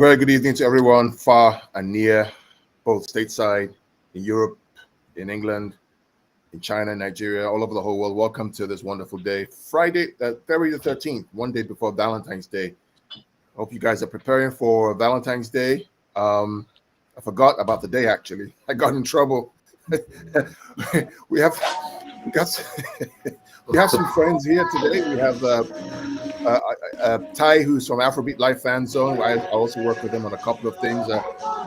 very good evening to everyone, far and near, both stateside, in Europe, in England, in China, Nigeria, all over the whole world. Welcome to this wonderful day. Friday, February the 13th, one day before Valentine's Day. Hope you guys are preparing for Valentine's Day. I forgot about the day, actually. I got in trouble. we have some friends here today. We have Ty, who's from AfrobeatliveFanZone. I also work with him on a couple of things.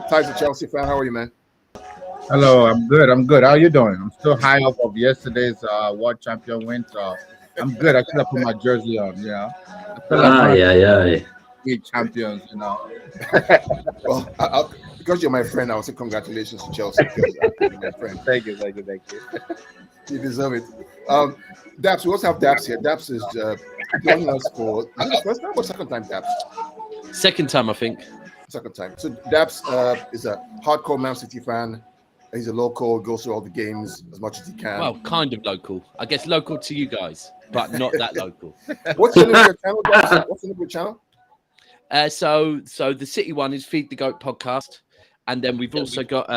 Ty's a Chelsea fan. How are you, man? Hello, I'm good. How are you doing? I'm still high off of yesterday's world champion win, so I'm good. I should have put my jersey on, I feel like champions, Well, because you're my friend, I will say congratulations to Chelsea because you're my friend. Thank you. You deserve it. Daps, we also have Daps here. Daps is joining us for is it the first time or second time, Daps? Second time, I think. Second time. So Daps is a hardcore Man City fan. He's a local, goes to all the games as much as he can. Well, kind of local. I guess local to you guys, but not that local. What's the name of your channel, Daps? What's the name of your channel? So the City one is Feed the Goat podcast, and then we've also got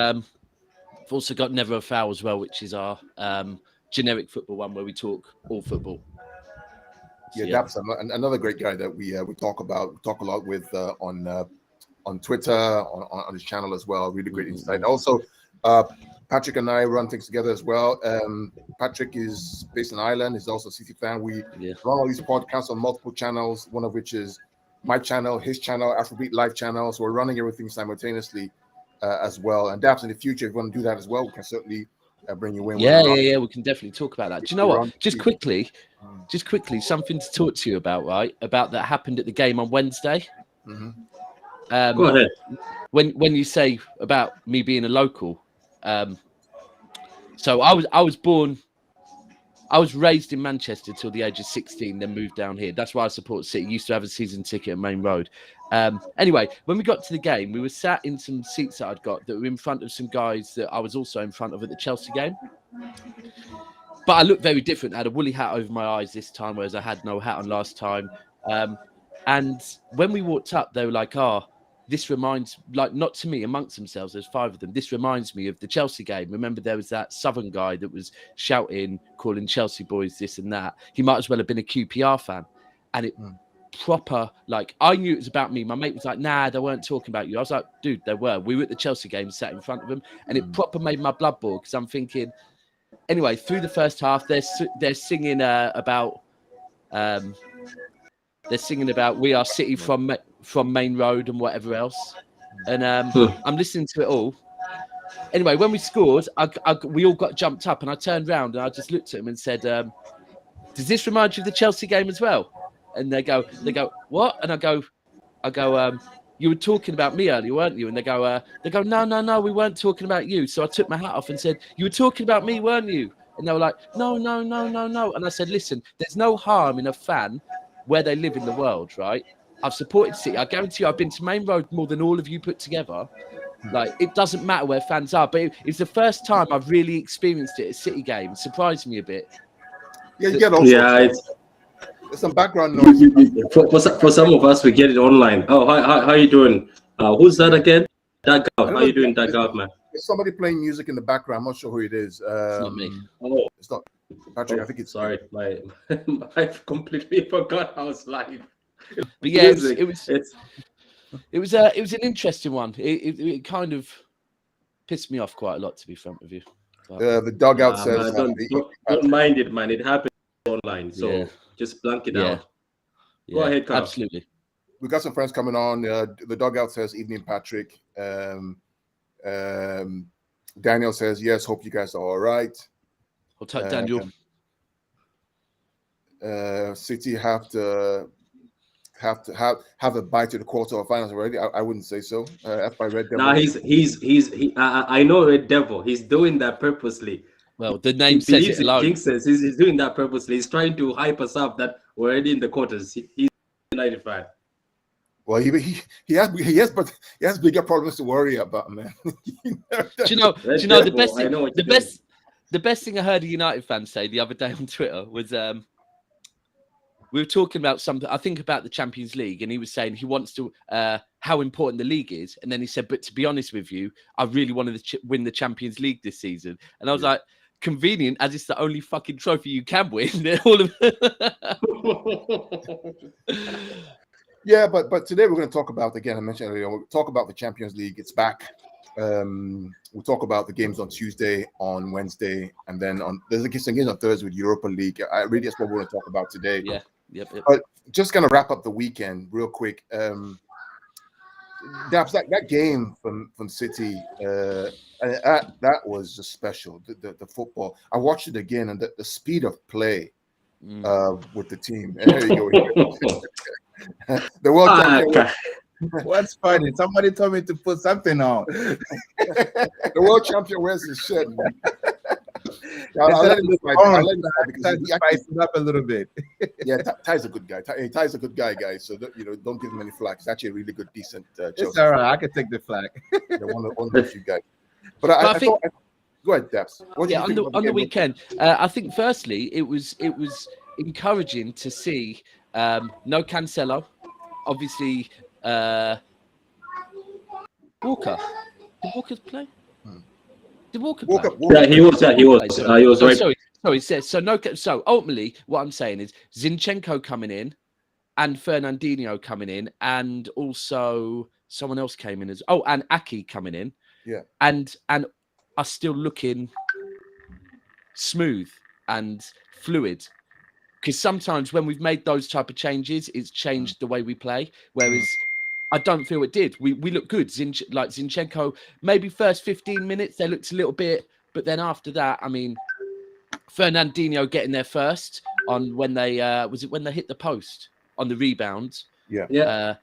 Never a Foul as well, which is our generic football one where we talk all football. So, Daps, another great guy that we talk a lot with on Twitter, on his channel as well. Really great insight. Also, Patrick and I run things together as well. Patrick is based in Ireland. He's also a City fan. We run all these podcasts on multiple channels, one of which is my channel, his channel, Afrobeat Live channel. So we're running everything simultaneously as well. And Daps, in the future, if you want to do that as well, we can certainly bring you in. Yeah. We can definitely talk about that. Do you know what? Just quickly, something to talk to you about, right? About that happened at the game on Wednesday. Mm-hmm. Go ahead. When you say about me being a local, so I was raised in Manchester till the age of 16, then moved down here. That's why I support City. Used to have a season ticket at Main Road. Anyway, when we got to the game, we were sat in some seats that I'd got that were in front of some guys that I was also in front of at the Chelsea game. But I looked very different. I had a woolly hat over my eyes this time, whereas I had no hat on last time. And when we walked up, they were like, this reminds, like, not to me, amongst themselves, there's 5 of them. This reminds me of the Chelsea game. Remember, there was that Southern guy that was shouting, calling Chelsea boys this and that. He might as well have been a QPR fan. And it proper, like, I knew it was about me. My mate was like, nah, they weren't talking about you. I was like, dude, they were. We were at the Chelsea game, sat in front of them. And it proper made my blood boil because I'm thinking, anyway, through the first half, they're singing about... They're singing about we are City from Main Road and whatever else. And I'm listening to it all. Anyway, when we scored, we all got jumped up and I turned around and I just looked at him and said, does this remind you of the Chelsea game as well? And they go, what? And I go, you were talking about me earlier, weren't you? And they go, no, we weren't talking about you. So I took my hat off and said, you were talking about me, weren't you? And they were like, no. And I said, listen, there's no harm in a fan where they live in the world, right? I've supported City. I guarantee you I've been to Main Road more than all of you put together. Like, it doesn't matter where fans are, but it's the first time I've really experienced it at a City game. It surprised me a bit. Yeah, you get all there's some background noise. For some of us, we get it online. Oh, how you doing? Who's that again? That guy. How you doing, that guy, man? There's somebody playing music in the background. I'm not sure who it is. It's not me. Oh, it's not Patrick. I think it's sorry. I completely forgot I was live. But yeah, it was an interesting one. It kind of pissed me off quite a lot, to be frank with you. The dugout says, don't mind it, man. It happened online, so just blank it out. Go ahead, Carl. Absolutely. We got some friends coming on. The dugout says, "Evening, Patrick." Daniel says, "Yes, hope you guys are all right." I'll take Daniel. City have to have a bite to the quarterfinals already. I wouldn't say so. By Red Devil. Nah, I know Red Devil. He's doing that purposely. Well, the name says it alone. He's doing that purposely. He's trying to hype us up that we're already in the quarters. He's a United fan. Well, he has bigger problems to worry about, man. Do you know the best thing I heard a United fan say the other day on Twitter was we were talking about something, I think about the Champions League, and he was saying he wants to, how important the league is. And then he said, but to be honest with you, I really wanted to win the Champions League this season. And I was like, convenient, as it's the only fucking trophy you can win. All of Yeah, but today we're going to talk about, again, I mentioned earlier, we'll talk about the Champions League. It's back. We'll talk about the games on Tuesday, on Wednesday, and then there's some games on Thursday with Europa League. Really, that's what we're going to talk about today. Yeah, yep. But just going to wrap up the weekend real quick. That game from City, that was just special. The football. I watched it again, and the speed of play with the team. And there you go. The World Champion. What's funny? Somebody told me to put something on. The World Champion wears his shirt. I'll let him spice it up a little bit. Yeah, Ty's a good guy. Ty's a good guy, guys. So don't give him any flack. It's actually a really good, decent. It's all right. I can take the flack. One of the few guys. But I think. Go ahead, Debs. On the weekend, I think firstly it was encouraging to see no Cancelo, obviously. Walker. Did Walker play? Did Walker play? Yeah, he was. Yeah, he was. He was right. Sorry. So ultimately, what I'm saying is Zinchenko coming in, and Fernandinho coming in, and also someone else came in and Aki coming in. Yeah. And are still looking smooth and fluid. Because sometimes when we've made those type of changes, it's changed the way we play. Whereas I don't feel it did. We look good. Like Zinchenko, maybe first 15 minutes, they looked a little bit. But then after that, I mean, Fernandinho getting there first on when they, when they hit the post on the rebound? Yeah.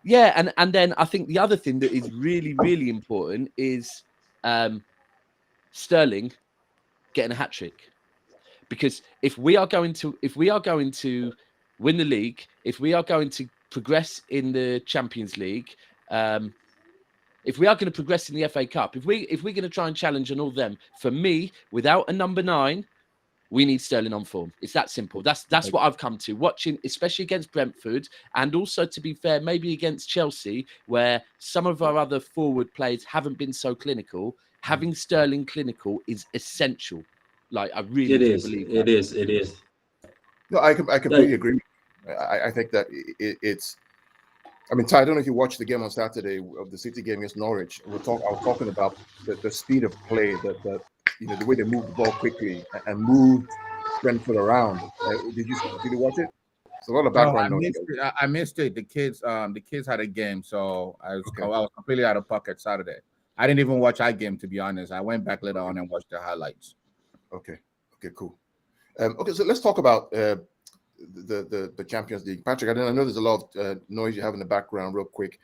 And then I think the other thing that is really, really important is Sterling getting a hat-trick. Because if we are going to win the league, if we are going to progress in the Champions League, if we are going to progress in the FA Cup, if we're going to try and challenge on all them, for me, without a number 9, we need Sterling on form. It's that simple. That's what I've come to watching, especially against Brentford, and also, to be fair, maybe against Chelsea, where some of our other forward players haven't been so clinical. Having Sterling clinical is essential. Like, I really believe that. It is. No, I completely agree. I think that it's. I mean, Ty, I don't know if you watched the game on Saturday of the City game against Norwich. I was talking about the speed of play, the way they move the ball quickly and move Brentford around. Did you watch it? It's a lot of background noise. I missed it. The kids had a game, so I was completely out of pocket Saturday. I didn't even watch our game, to be honest. I went back later on and watched the highlights. Okay, cool. So let's talk about the Champions League. Patrick, I know there's a lot of noise you have in the background. Real quick,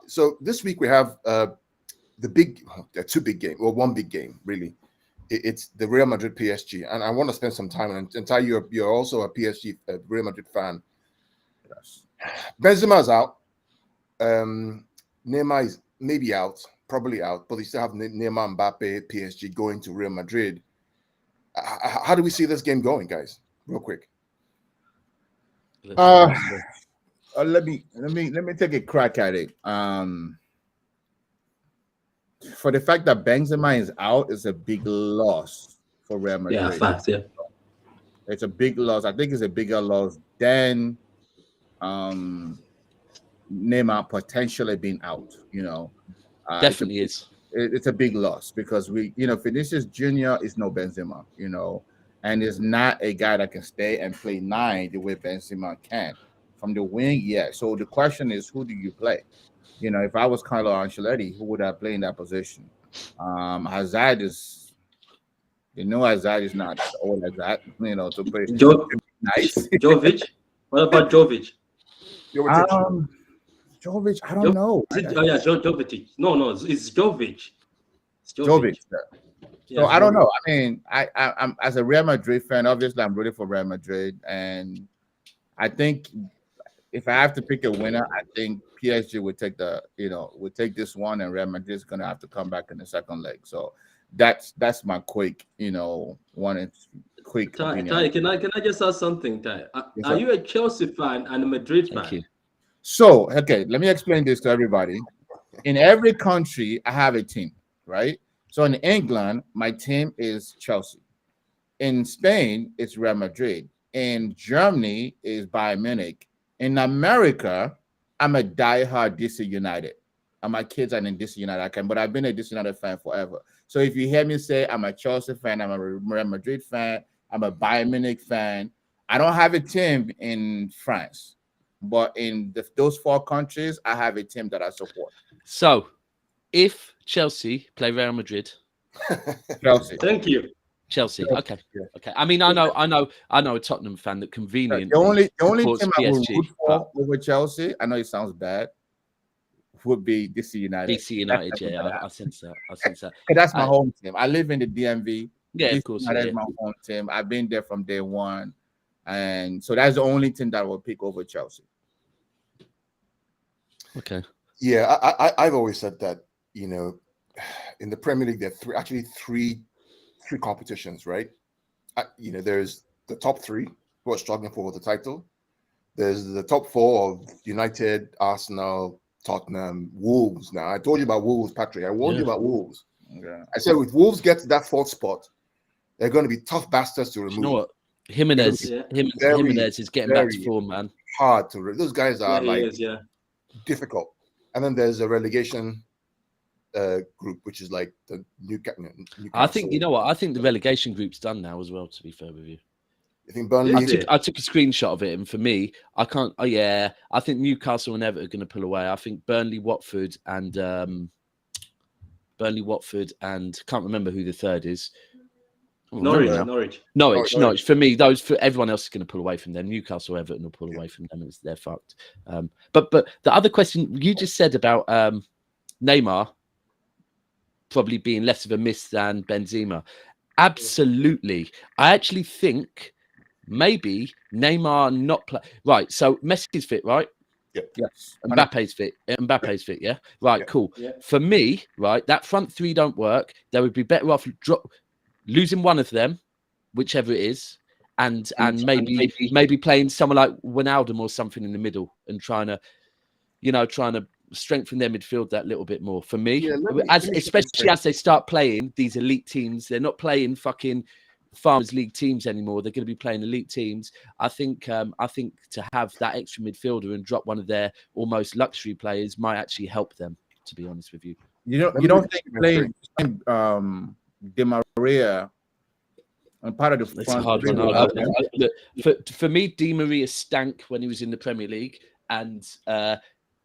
so this week we have two big games. Well, one big game really. It's the Real Madrid PSG, and I want to spend some time on it. And Ty, you're also a PSG Real Madrid fan. Yes. Benzema's out. Neymar is maybe out, probably out, but they still have Neymar, Mbappe, PSG going to Real Madrid. How do we see this game going, guys? Real quick. Let me take a crack at it. For the fact that Benzema is out is a big loss for Real Madrid. Yeah, fact. Yeah, it's a big loss. I think it's a bigger loss than Neymar potentially being out. Definitely it's a big loss because Vinicius Jr. is no Benzema, and is not a guy that can stay and play 9 the way Benzema can. From the wing, yeah. So the question is, who do you play? If I was Carlo Ancelotti, who would I play in that position? Hazard is, Hazard is not old as that, to play. Nice. Jovic? What about Jovic? Jovic, I don't know. Jovic. No, it's Jovic. Jovic. So I don't know. I mean, I'm as a Real Madrid fan, obviously I'm rooting for Real Madrid, and I think if I have to pick a winner, I think PSG would take would take this one, and Real Madrid is gonna have to come back in the second leg. So that's my quick, one quick opinion. Ty, can I just ask something, Ty? Are you a Chelsea fan and a Madrid fan? Thank you. So, okay, let me explain this to everybody. In every country, I have a team, right? So in England, my team is Chelsea. In Spain, it's Real Madrid. In Germany, is Bayern Munich. In America, I'm a diehard DC United. And my kids are in DC United, but I've been a DC United fan forever. So if you hear me say I'm a Chelsea fan, I'm a Real Madrid fan, I'm a Bayern Munich fan, I don't have a team in France. But in those 4 countries, I have a team that I support. So, if Chelsea play Real Madrid, Chelsea. Thank you. Chelsea. Okay. Okay. I mean, I know a Tottenham fan that conveniently the only supports team I would PSG, root for over Chelsea, I know it sounds bad, would be DC United. DC United. Yeah, I sense that. I sense that. That's my home team. I live in the DMV. Yeah, DC of course. United is my home team. I've been there from day one, and so that's the only team that I will pick over Chelsea. Okay. Yeah, I've always said that, you know, in the Premier League, there are three competitions, right? You know, there's the top 3 who are struggling for the title. There's the top 4 of United, Arsenal, Tottenham, Wolves. Now, I told you about Wolves, Patrick. I warned you about Wolves. Yeah. I said if Wolves get to that 4th spot, they're going to be tough bastards to remove. You know what? Jimenez is getting back to form, man. Hard to those guys are Yeah. difficult. And then there's a relegation group, which is like the Newcastle. I think, you know what? I think the relegation group's done now as well, to be fair with you. I think Burnley. I took a screenshot of it, and for me, I can't. Oh yeah, I think Newcastle and Everton are going to pull away. I think Burnley, Watford, and can't remember who the third is. Norwich. For me, for everyone else is going to pull away from them. Newcastle, Everton will pull away from them, and they're fucked. But the other question you just said about Neymar probably being less of a miss than Benzema, absolutely. I actually think maybe Neymar not play. Right, so Messi's fit, right? Yeah. Yes. Mbappe's fit, yeah? Right, cool. Yeah. For me, right, that front 3 don't work. They would be better off losing one of them, whichever it is, and maybe playing someone like Wijnaldum or something in the middle and trying to strengthen their midfield that little bit more. For me, especially as they start playing these elite teams, they're not playing fucking Farmers League teams anymore. They're going to be playing elite teams. I think to have that extra midfielder and drop one of their almost luxury players might actually help them. To be honest with you, you don't think playing Di Maria and part of the front. For me, Di Maria stank when he was in the Premier League, and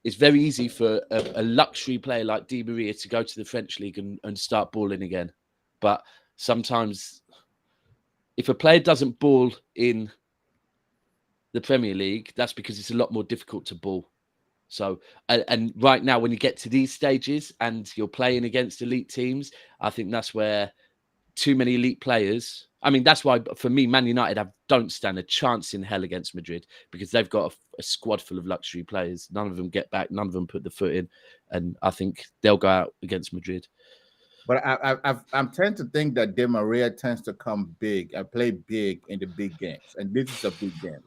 it's very easy for a luxury player like Di Maria to go to the French league and start balling again. But sometimes, if a player doesn't ball in the Premier League, that's because it's a lot more difficult to ball. So, and right now, when you get to these stages and you're playing against elite teams, I think that's where too many elite players. I mean, that's why for me, Man United don't stand a chance in hell against Madrid, because they've got a squad full of luxury players. None of them get back. None of them put the foot in, and I think they'll go out against Madrid. But I'm tend to think that Di Maria tends to come big and play big in the big games, and this is a big game.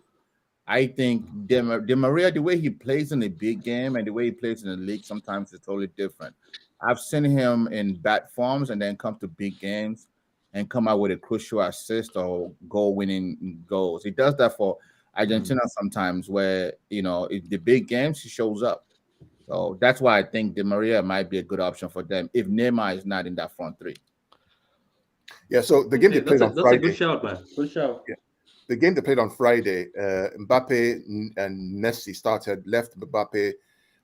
I think Di Maria, the way he plays in a big game and the way he plays in the league, sometimes is totally different. I've seen him in bad forms and then come to big games and come out with a crucial assist or goal-winning goals. He does that for Argentina sometimes, where in the big games he shows up. So that's why I think Di Maria might be a good option for them if Neymar is not in that front 3. Yeah. So the game they played on Friday. That's a good shout, man. Good shout. Yeah. The game they played on Friday, Mbappe and Messi started. Left Mbappe,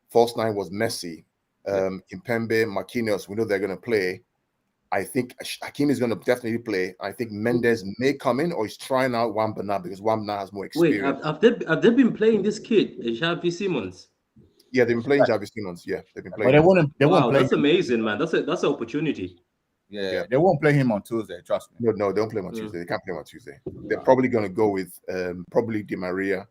false 9 was Messi. Kimpembe, Marquinhos, we know they're going to play. I think Hakim is going to definitely play. I think Mendes may come in, or he's trying out Wambana because Wambana has more experience. Wait, have they been playing this kid, Xavi Simons? Yeah, they've been playing Xavi Simons. Yeah, they've been playing. But they won't play. That's amazing, man. That's an opportunity. Yeah, they won't play him on Tuesday. Trust me. No, they don't play him on Tuesday. They can't play him on Tuesday. They're probably going to go with probably Di Maria.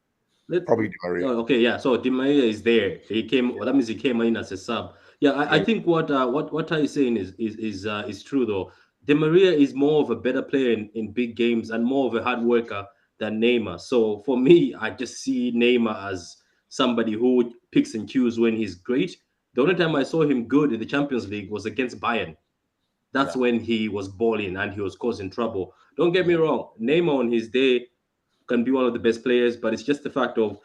Probably Di Maria. Oh, okay, yeah. So Di Maria is there. He came. Well, that means he came in as a sub. Yeah, I think what Ty is saying is true though. Di Maria is more of a better player in big games and more of a hard worker than Neymar. So for me, I just see Neymar as somebody who picks and chooses when he's great. The only time I saw him good in the Champions League was against Bayern. That's when he was balling and he was causing trouble. Don't get me wrong, Neymar on his day can be one of the best players, but it's just the fact of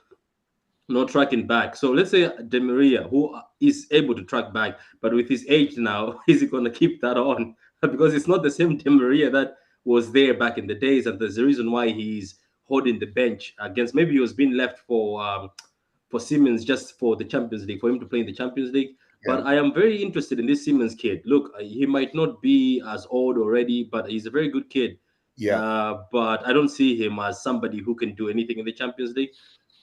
not tracking back. So let's say Di Maria, who is able to track back, but with his age now, is he going to keep that on? Because it's not the same Di Maria that was there back in the days, and there's a reason why he's holding the bench against. Maybe he was being left for Siemens just for the Champions League, for him to play in the Champions League. Yeah. But I am very interested in this Siemens kid. Look, he might not be as old already, but he's a very good kid. Yeah. But I don't see him as somebody who can do anything in the Champions League.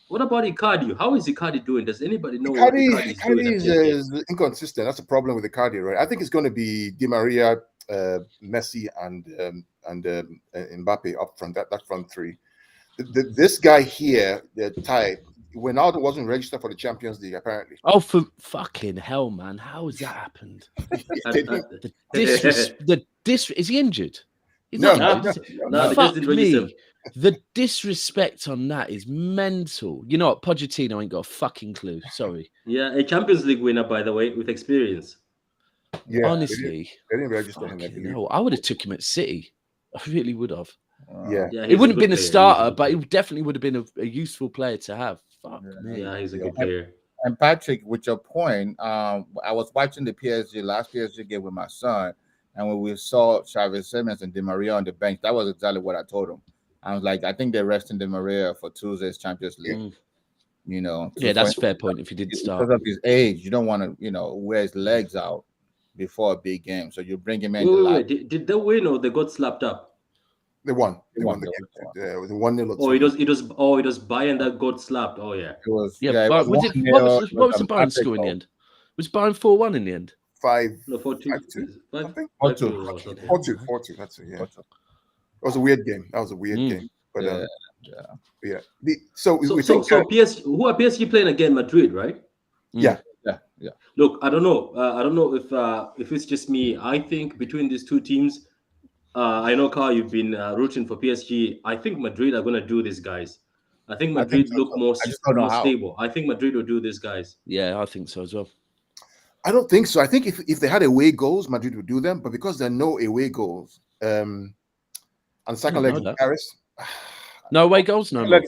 What about Icardi? How is Icardi doing? Does anybody know what Icardi is inconsistent. That's a problem with Icardi, right? I think it's going to be Di Maria, Messi, and Mbappe up front. That front three. This guy here, the type, Ronaldo wasn't registered for the Champions League apparently. Oh, for fucking hell, man! How has that happened? Is he injured? He's no, fuck me. The disrespect on that is mental. You know what? Pochettino ain't got a fucking clue. Sorry. Yeah, a Champions League winner, by the way, with experience. Yeah, honestly, they didn't register him. No, I would have took him at City. I really would have. Yeah, it wouldn't have been a starter, but it definitely would have been a useful player to have. Fuck me. Yeah, he's a good player. And Patrick, with your point, I was watching the last PSG game with my son, and when we saw Xavi Simons and Di Maria on the bench, that was exactly what I told him. I was like, I think they're resting Di Maria for Tuesday's Champions League. You know, yeah, that's a fair point. If he didn't start because of his age, you don't want to, wear his legs out before a big game, so you bring him in. Wait. Did they win or they got slapped up? They won. They won the game. Yeah, it was 1-0. It was Bayern that got slapped. Oh yeah. It was. Yeah. What was the Bayern score in the end? Was Bayern 4-1 in the end? 4-2. 4-2. That's it. Yeah. It was a weird game. That was a weird game. But yeah. So who are PSG playing again? Madrid, right? Yeah. Look, I don't know. I don't know if it's just me. I think between these two teams, I know, Carl, you've been rooting for PSG. I think Madrid are going to do this, guys. I think Madrid look more stable. I think Madrid will do this, guys. Yeah, I think so as well. I don't think so. I think if they had away goals, Madrid would do them. But because there are no away goals, and second leg in Paris, no away goals, no more.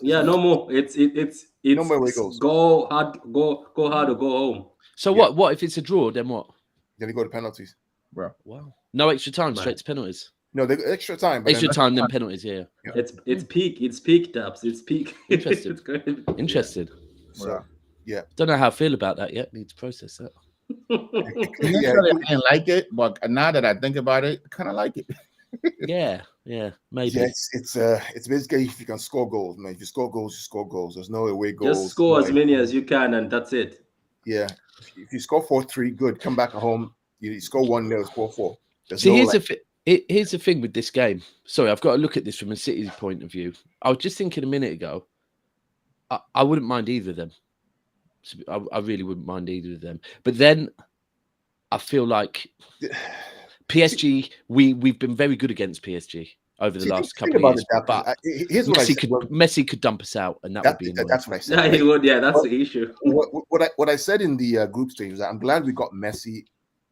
Yeah, no more. It's no more away goals. Go hard or go home. So what if it's a draw? Then what? Then you go to penalties, bro. Wow. No extra time, straight to penalties. No, the extra time. Extra time, then penalties. Yeah. It's peak, Dubs. It's peak. Interested. Interested. So, yeah. Don't know how I feel about that yet. Need to process that. I didn't like it, but now that I think about it, I kind of like it. yeah, maybe. Yeah, it's basically if you can score goals, man. If you score goals, you score goals. There's no away goals. Just score as many as you can, and that's it. Yeah. If you score 4-3, good. Come back at home. You score 1-0, score 4. See, here's the thing with this game. Sorry, I've got to look at this from a City's point of view. I was just thinking a minute ago, I wouldn't mind either of them. I really wouldn't mind either of them. But then I feel like PSG, we've been very good against PSG over the last couple of years. But Messi could dump us out, and that would be annoying. That's what I said. Yeah, he would. Yeah, that's the issue. What I said in the group stage is that I'm glad we got Messi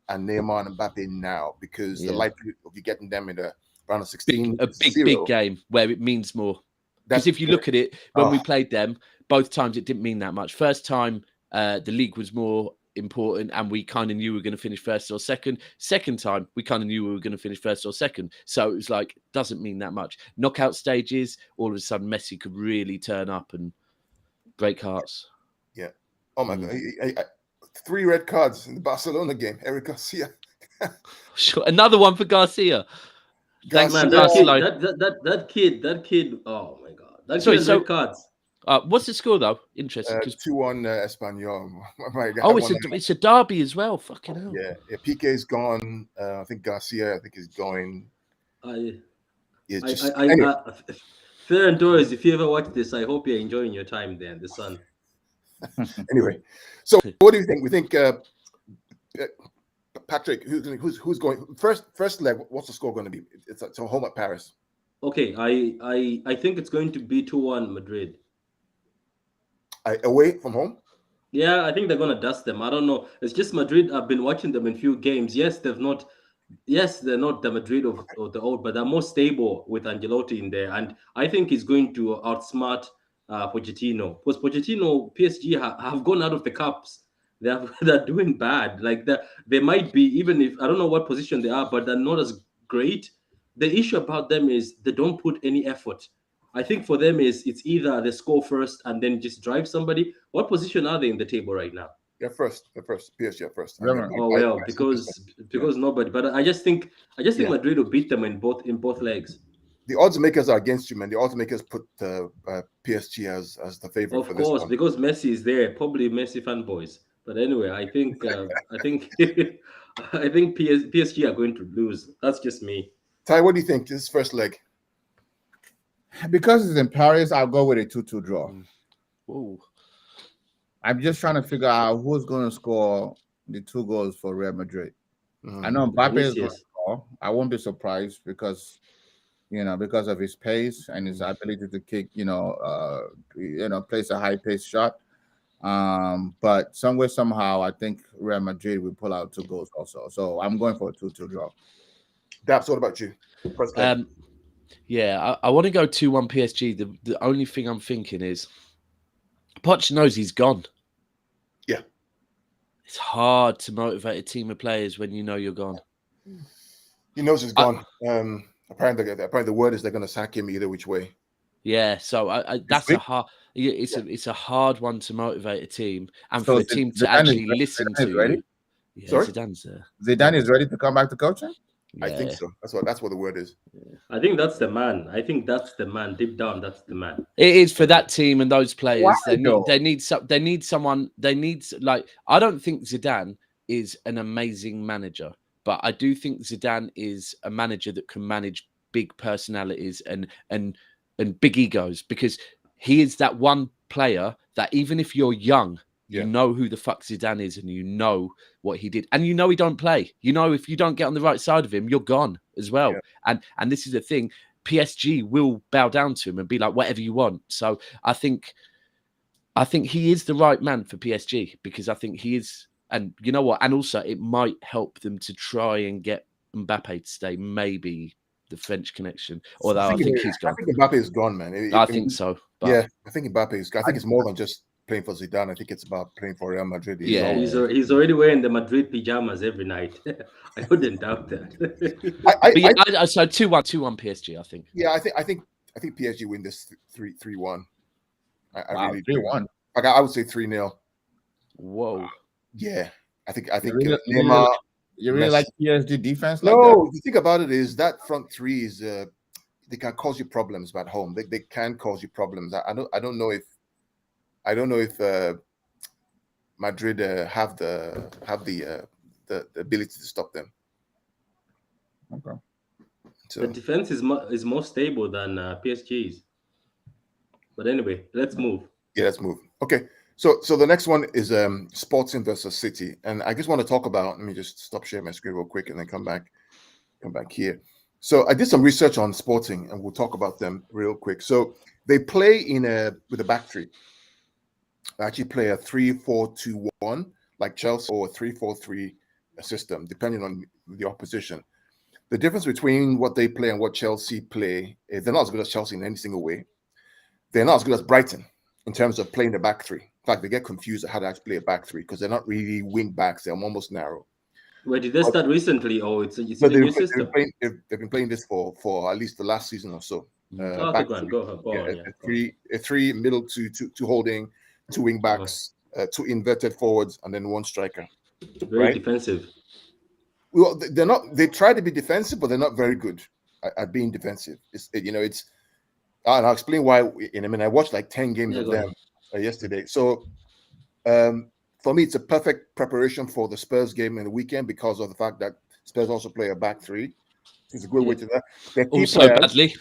and Neymar and Mbappe now, because the likelihood of you getting them in the round of 16, a big game where it means more. Because if you look at it, when we played them, both times it didn't mean that much. First time, the league was more important, and we kind of knew we were going to finish first or second. Second time, we kind of knew we were going to finish first or second. So it was like, doesn't mean that much. Knockout stages, all of a sudden, Messi could really turn up and break hearts. Yeah. Oh my God. 3 red cards in the Barcelona game. Eric Garcia. Sure. Another one for Garcia. Thanks, man. That kid. Oh my God. That kid has red cards. What's the score though? Interesting. 2-1 Espanyol. Oh, it's a derby as well. Fucking hell. Yeah. Piqué is gone. I think Garcia, is going. Ferran Torres, if you ever watch this, I hope you're enjoying your time there in the sun. Anyway, so what do you think? We think Patrick, who's going first leg? What's the score going to be? It's home at Paris. Okay, I think it's going to be 2-1 Madrid. Away from home? Yeah, I think they're gonna dust them. I don't know. It's just Madrid. I've been watching them in few games. Yes, they're not the Madrid of the old, but they're more stable with Ancelotti in there. And I think he's going to outsmart Pochettino. Because Pochettino, PSG have gone out of the cups. They're doing bad. Like they might be, even if I don't know what position they are, but they're not as great. The issue about them is they don't put any effort. I think for them it's either they score first and then just drive somebody. What position are they in the table right now? They're first. PSG are first. Oh well, because nobody. But I just think Madrid will beat them in both legs. The odds makers are against you, man. The odds makers put PSG as the favorite. Of course, because Messi is there. Probably Messi fanboys. But anyway, I think I think PSG are going to lose. That's just me. Ty, what do you think? This first leg. Because it's in Paris, I'll go with a 2-2 draw. Ooh. I'm just trying to figure out who's going to score the 2 goals for Real Madrid. I know Mbappe is going to score. I won't be surprised because of his pace and his ability to kick, place a high-paced shot. But somewhere, somehow, I think Real Madrid will pull out 2 goals also. So I'm going for a 2-2 draw. Daps, what about you? First leg. Yeah, I want to go 2-1 PSG. The only thing I'm thinking is Poch knows he's gone. Yeah. It's hard to motivate a team of players when you know you're gone. He knows he's gone. Apparently the word is they're going to sack him either which way. Yeah, so that's a hard. It's a hard one to motivate a team and for the team to actually listen to you. Yeah, sorry? Zidane's there. Zidane is ready to come back to coaching? Yeah. I think so. That's what the word is. I think that's the man. I think that's the man. Deep down, that's the man. It is for that team and those players. They need someone. I don't think Zidane is an amazing manager, but I do think Zidane is a manager that can manage big personalities and big egos, because he is that one player that even if you're young, you know who the fuck Zidane is and you know what he did. And you know he don't play. You know if you don't get on the right side of him, you're gone as well. Yeah. And this is the thing. PSG will bow down to him and be like, whatever you want. So I think he is the right man for PSG, because I think he is. And you know what? And also it might help them to try and get Mbappe to stay, maybe the French connection. Although I think he's gone. I think Mbappe is gone, man. I think so. But yeah, I think Mbappe is gone. I think it's more than just playing for Zidane. I think it's about playing for Real Madrid. He's already wearing the Madrid pajamas every night. I wouldn't doubt that. So 2-1 PSG, I think. Yeah, I think PSG win this 3-1. Wow, 3-1. Like I would say 3-0. Whoa. Yeah, I think Neymar. You really like PSG defense? No, the thing about it is that front three is they can cause you problems at home. They can cause you problems. I don't know if Madrid have the ability to stop them. Okay. So the defense is more stable than PSG's. But anyway, let's move. Yeah, let's move. Okay. So the next one is Sporting versus City, and I just want to talk about. Let me just stop sharing my screen real quick and then come back here. So I did some research on Sporting, and we'll talk about them real quick. So they play with a back three. They actually play a 3-4-2-1 like Chelsea, or a 3-4-3 system, depending on the opposition. The difference between what they play and what Chelsea play is they're not as good as Chelsea in any single way. They're not as good as Brighton in terms of playing the back three. In fact, they get confused at how to actually play a back three because they're not really wing backs. They're almost narrow. Where did they start recently? Oh, it's a new system. They've been playing this for at least the last season or so. Go on. A three middle, two holding, 2 wing backs, 2 inverted forwards, and then 1 striker. Very defensive. Well, they're not. They try to be defensive, but they're not very good at being defensive. And I'll explain why in a minute. I watched like 10 games of them yesterday. So for me, it's a perfect preparation for the Spurs game in the weekend because of the fact that Spurs also play a back three. It's a good way to do that. Badly.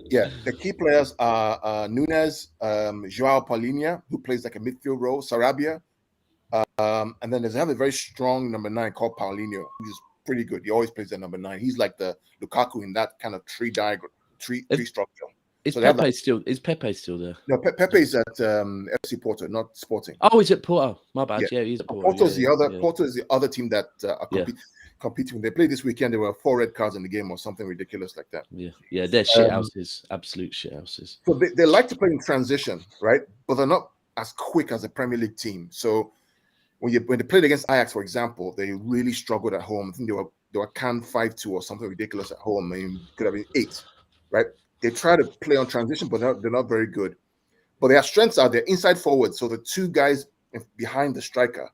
Yeah, the key players are Nunes, Joao Paulinho, who plays like a midfield role, Sarabia, And then they have a very strong number 9 called Paulinho, who's pretty good. He always plays at number 9. He's like the Lukaku in that kind of tree structure. Is Pepe still there? No, Pepe's at FC Porto, not Sporting. Oh, he's at Porto. My bad. Yeah, he's at Porto. Porto is the other team that are competing. When they played this weekend, there were 4 red cards in the game or something ridiculous like that. Yeah, they're shit houses, absolute shit houses. So they like to play in transition, right? But they're not as quick as a Premier League team. So when they played against Ajax, for example, they really struggled at home. I think they were canned 5-2 or something ridiculous at home. I mean, could have been 8, right? They try to play on transition, but they're not very good. But their strengths are their inside forward. So the 2 guys behind the striker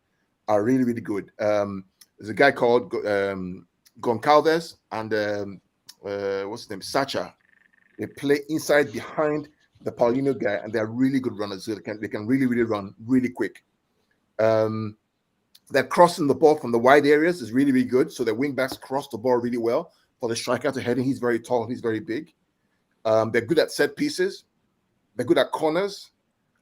are really, really good. There's a guy called Goncalves and what's his name? Sacha. They play inside behind the Paulinho guy, and they're really good runners. So they can really, really run really quick. They're crossing the ball from the wide areas is really, really good. So their wing backs cross the ball really well. For the striker to head in, he's very tall, he's very big. They're good at set pieces. They're good at corners,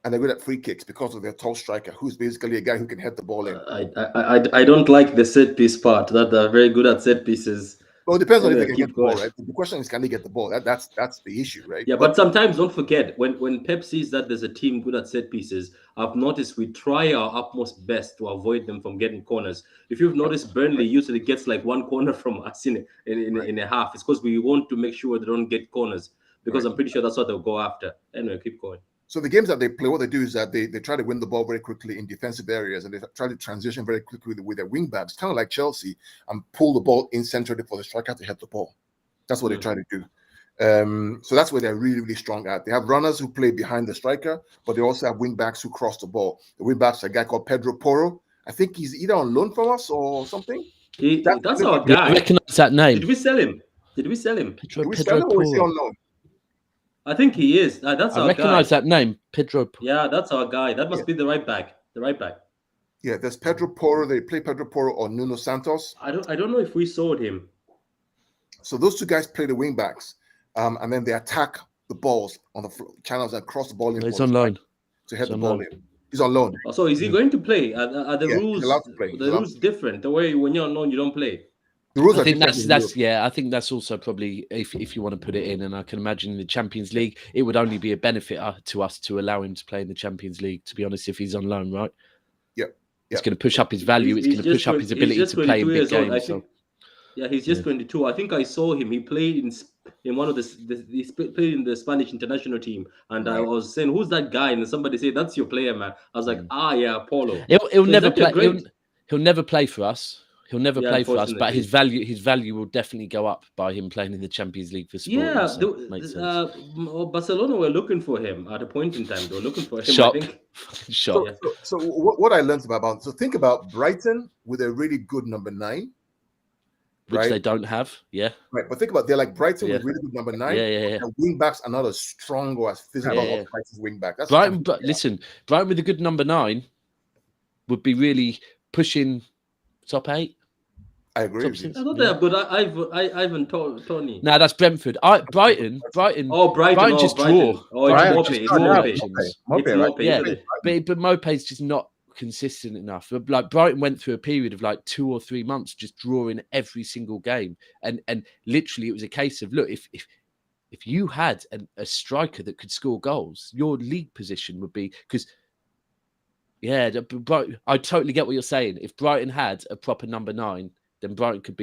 and they're good at free kicks because of their tall striker, who's basically a guy who can head the ball in. I don't like the set piece part. That they're very good at set pieces. Well, it depends on if they can get the ball, right? The question is, can they get the ball? That's the issue, right? Yeah, but sometimes don't forget when Pep sees that there's a team good at set pieces, I've noticed we try our utmost best to avoid them from getting corners. If you've noticed, Burnley usually gets like 1 corner from us in a half. It's because we want to make sure they don't get corners, because I'm pretty sure that's what they'll go after. Anyway, keep going. So the games that they play, what they do is that they try to win the ball very quickly in defensive areas, and they try to transition very quickly with their wing backs, kind of like Chelsea, and pull the ball in centrally for the striker to head the ball. That's what they try to do. So that's where they're really, really strong at. They have runners who play behind the striker, but they also have wing backs who cross the ball. The wing backs are a guy called Pedro Porro. I think he's either on loan from us or something. That's our guy. I recognize that name. Did we sell him? Did we sell him or is he on loan? I think he is. That's our guy. I recognize that name, Pedro. Yeah, that's our guy. That must be the right back. The right back. Yeah, there's Pedro Porro. They play Pedro Porro or Nuno Santos. I don't know if we sold him. So those 2 guys play the wing backs, and then they attack the balls on the channels and cross the ball in. He's on loan to head the ball in. He's on loan. So is he going to play? Are the rules allowed to play. The rules different? The way when you're on loan, you don't play. The rules I think I think that's also probably if you want to put it in, and I can imagine in the Champions League, it would only be a benefit to us to allow him to play in the Champions League. To be honest, if he's on loan, right? It's going to push up his value. It's going to push up his ability to play in big games. He's just 22. I think I saw him. He played in one of he played in the Spanish international team, and I was saying, "Who's that guy?" And somebody said, "That's your player, man." I was like, Paulo." He'll never play. He'll never play for us. He'll never play for us, but his value will definitely go up by him playing in the Champions League for Sporting. Yeah, so Barcelona were looking for him at a point in time. They were looking for him. Shock. I think. Shock. So what I learned about think about Brighton with a really good number 9, which they don't have. Yeah. Right, but think about they're like Brighton with really good number 9. Yeah. And wing backs are not as strong or as physical as Brighton's wing back. That's Brighton, but listen, Brighton with a good number 9 would be really pushing top 8. I agree with you. I thought they have good Ivan Tony. No, that's Brentford. Brighton. Oh, Brighton just draw. Oh, it's Mope. Yeah, but Mope's just not consistent enough. Like Brighton went through a period of like 2 or 3 months just drawing every single game, and literally it was a case of look, if you had a striker that could score goals, your league position would be because. Yeah, I totally get what you're saying. If Brighton had a proper number 9, then Brighton could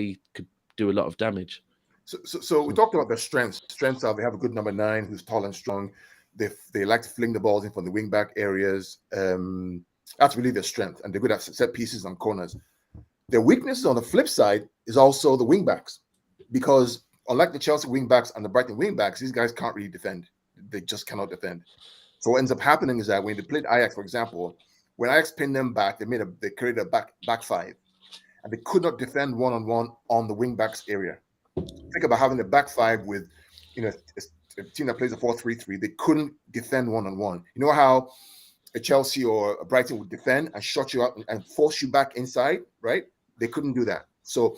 do a lot of damage. So we talked about their strengths. Strengths are they have a good number 9 who's tall and strong. They like to fling the balls in from the wing back areas. That's really their strength, and they're good at set pieces and corners. Their weaknesses on the flip side is also the wing backs, because unlike the Chelsea wing backs and the Brighton wing backs, these guys can't really defend. They just cannot defend. So what ends up happening is that when they played Ajax, for example, when Ajax pinned them back, they created a back 5. And they could not defend one-on-one on the wing-backs area. Think about having a back 5 with, a team that plays a 4-3-3. They couldn't defend one-on-one. You know how a Chelsea or a Brighton would defend and shut you up and force you back inside, right? They couldn't do that. So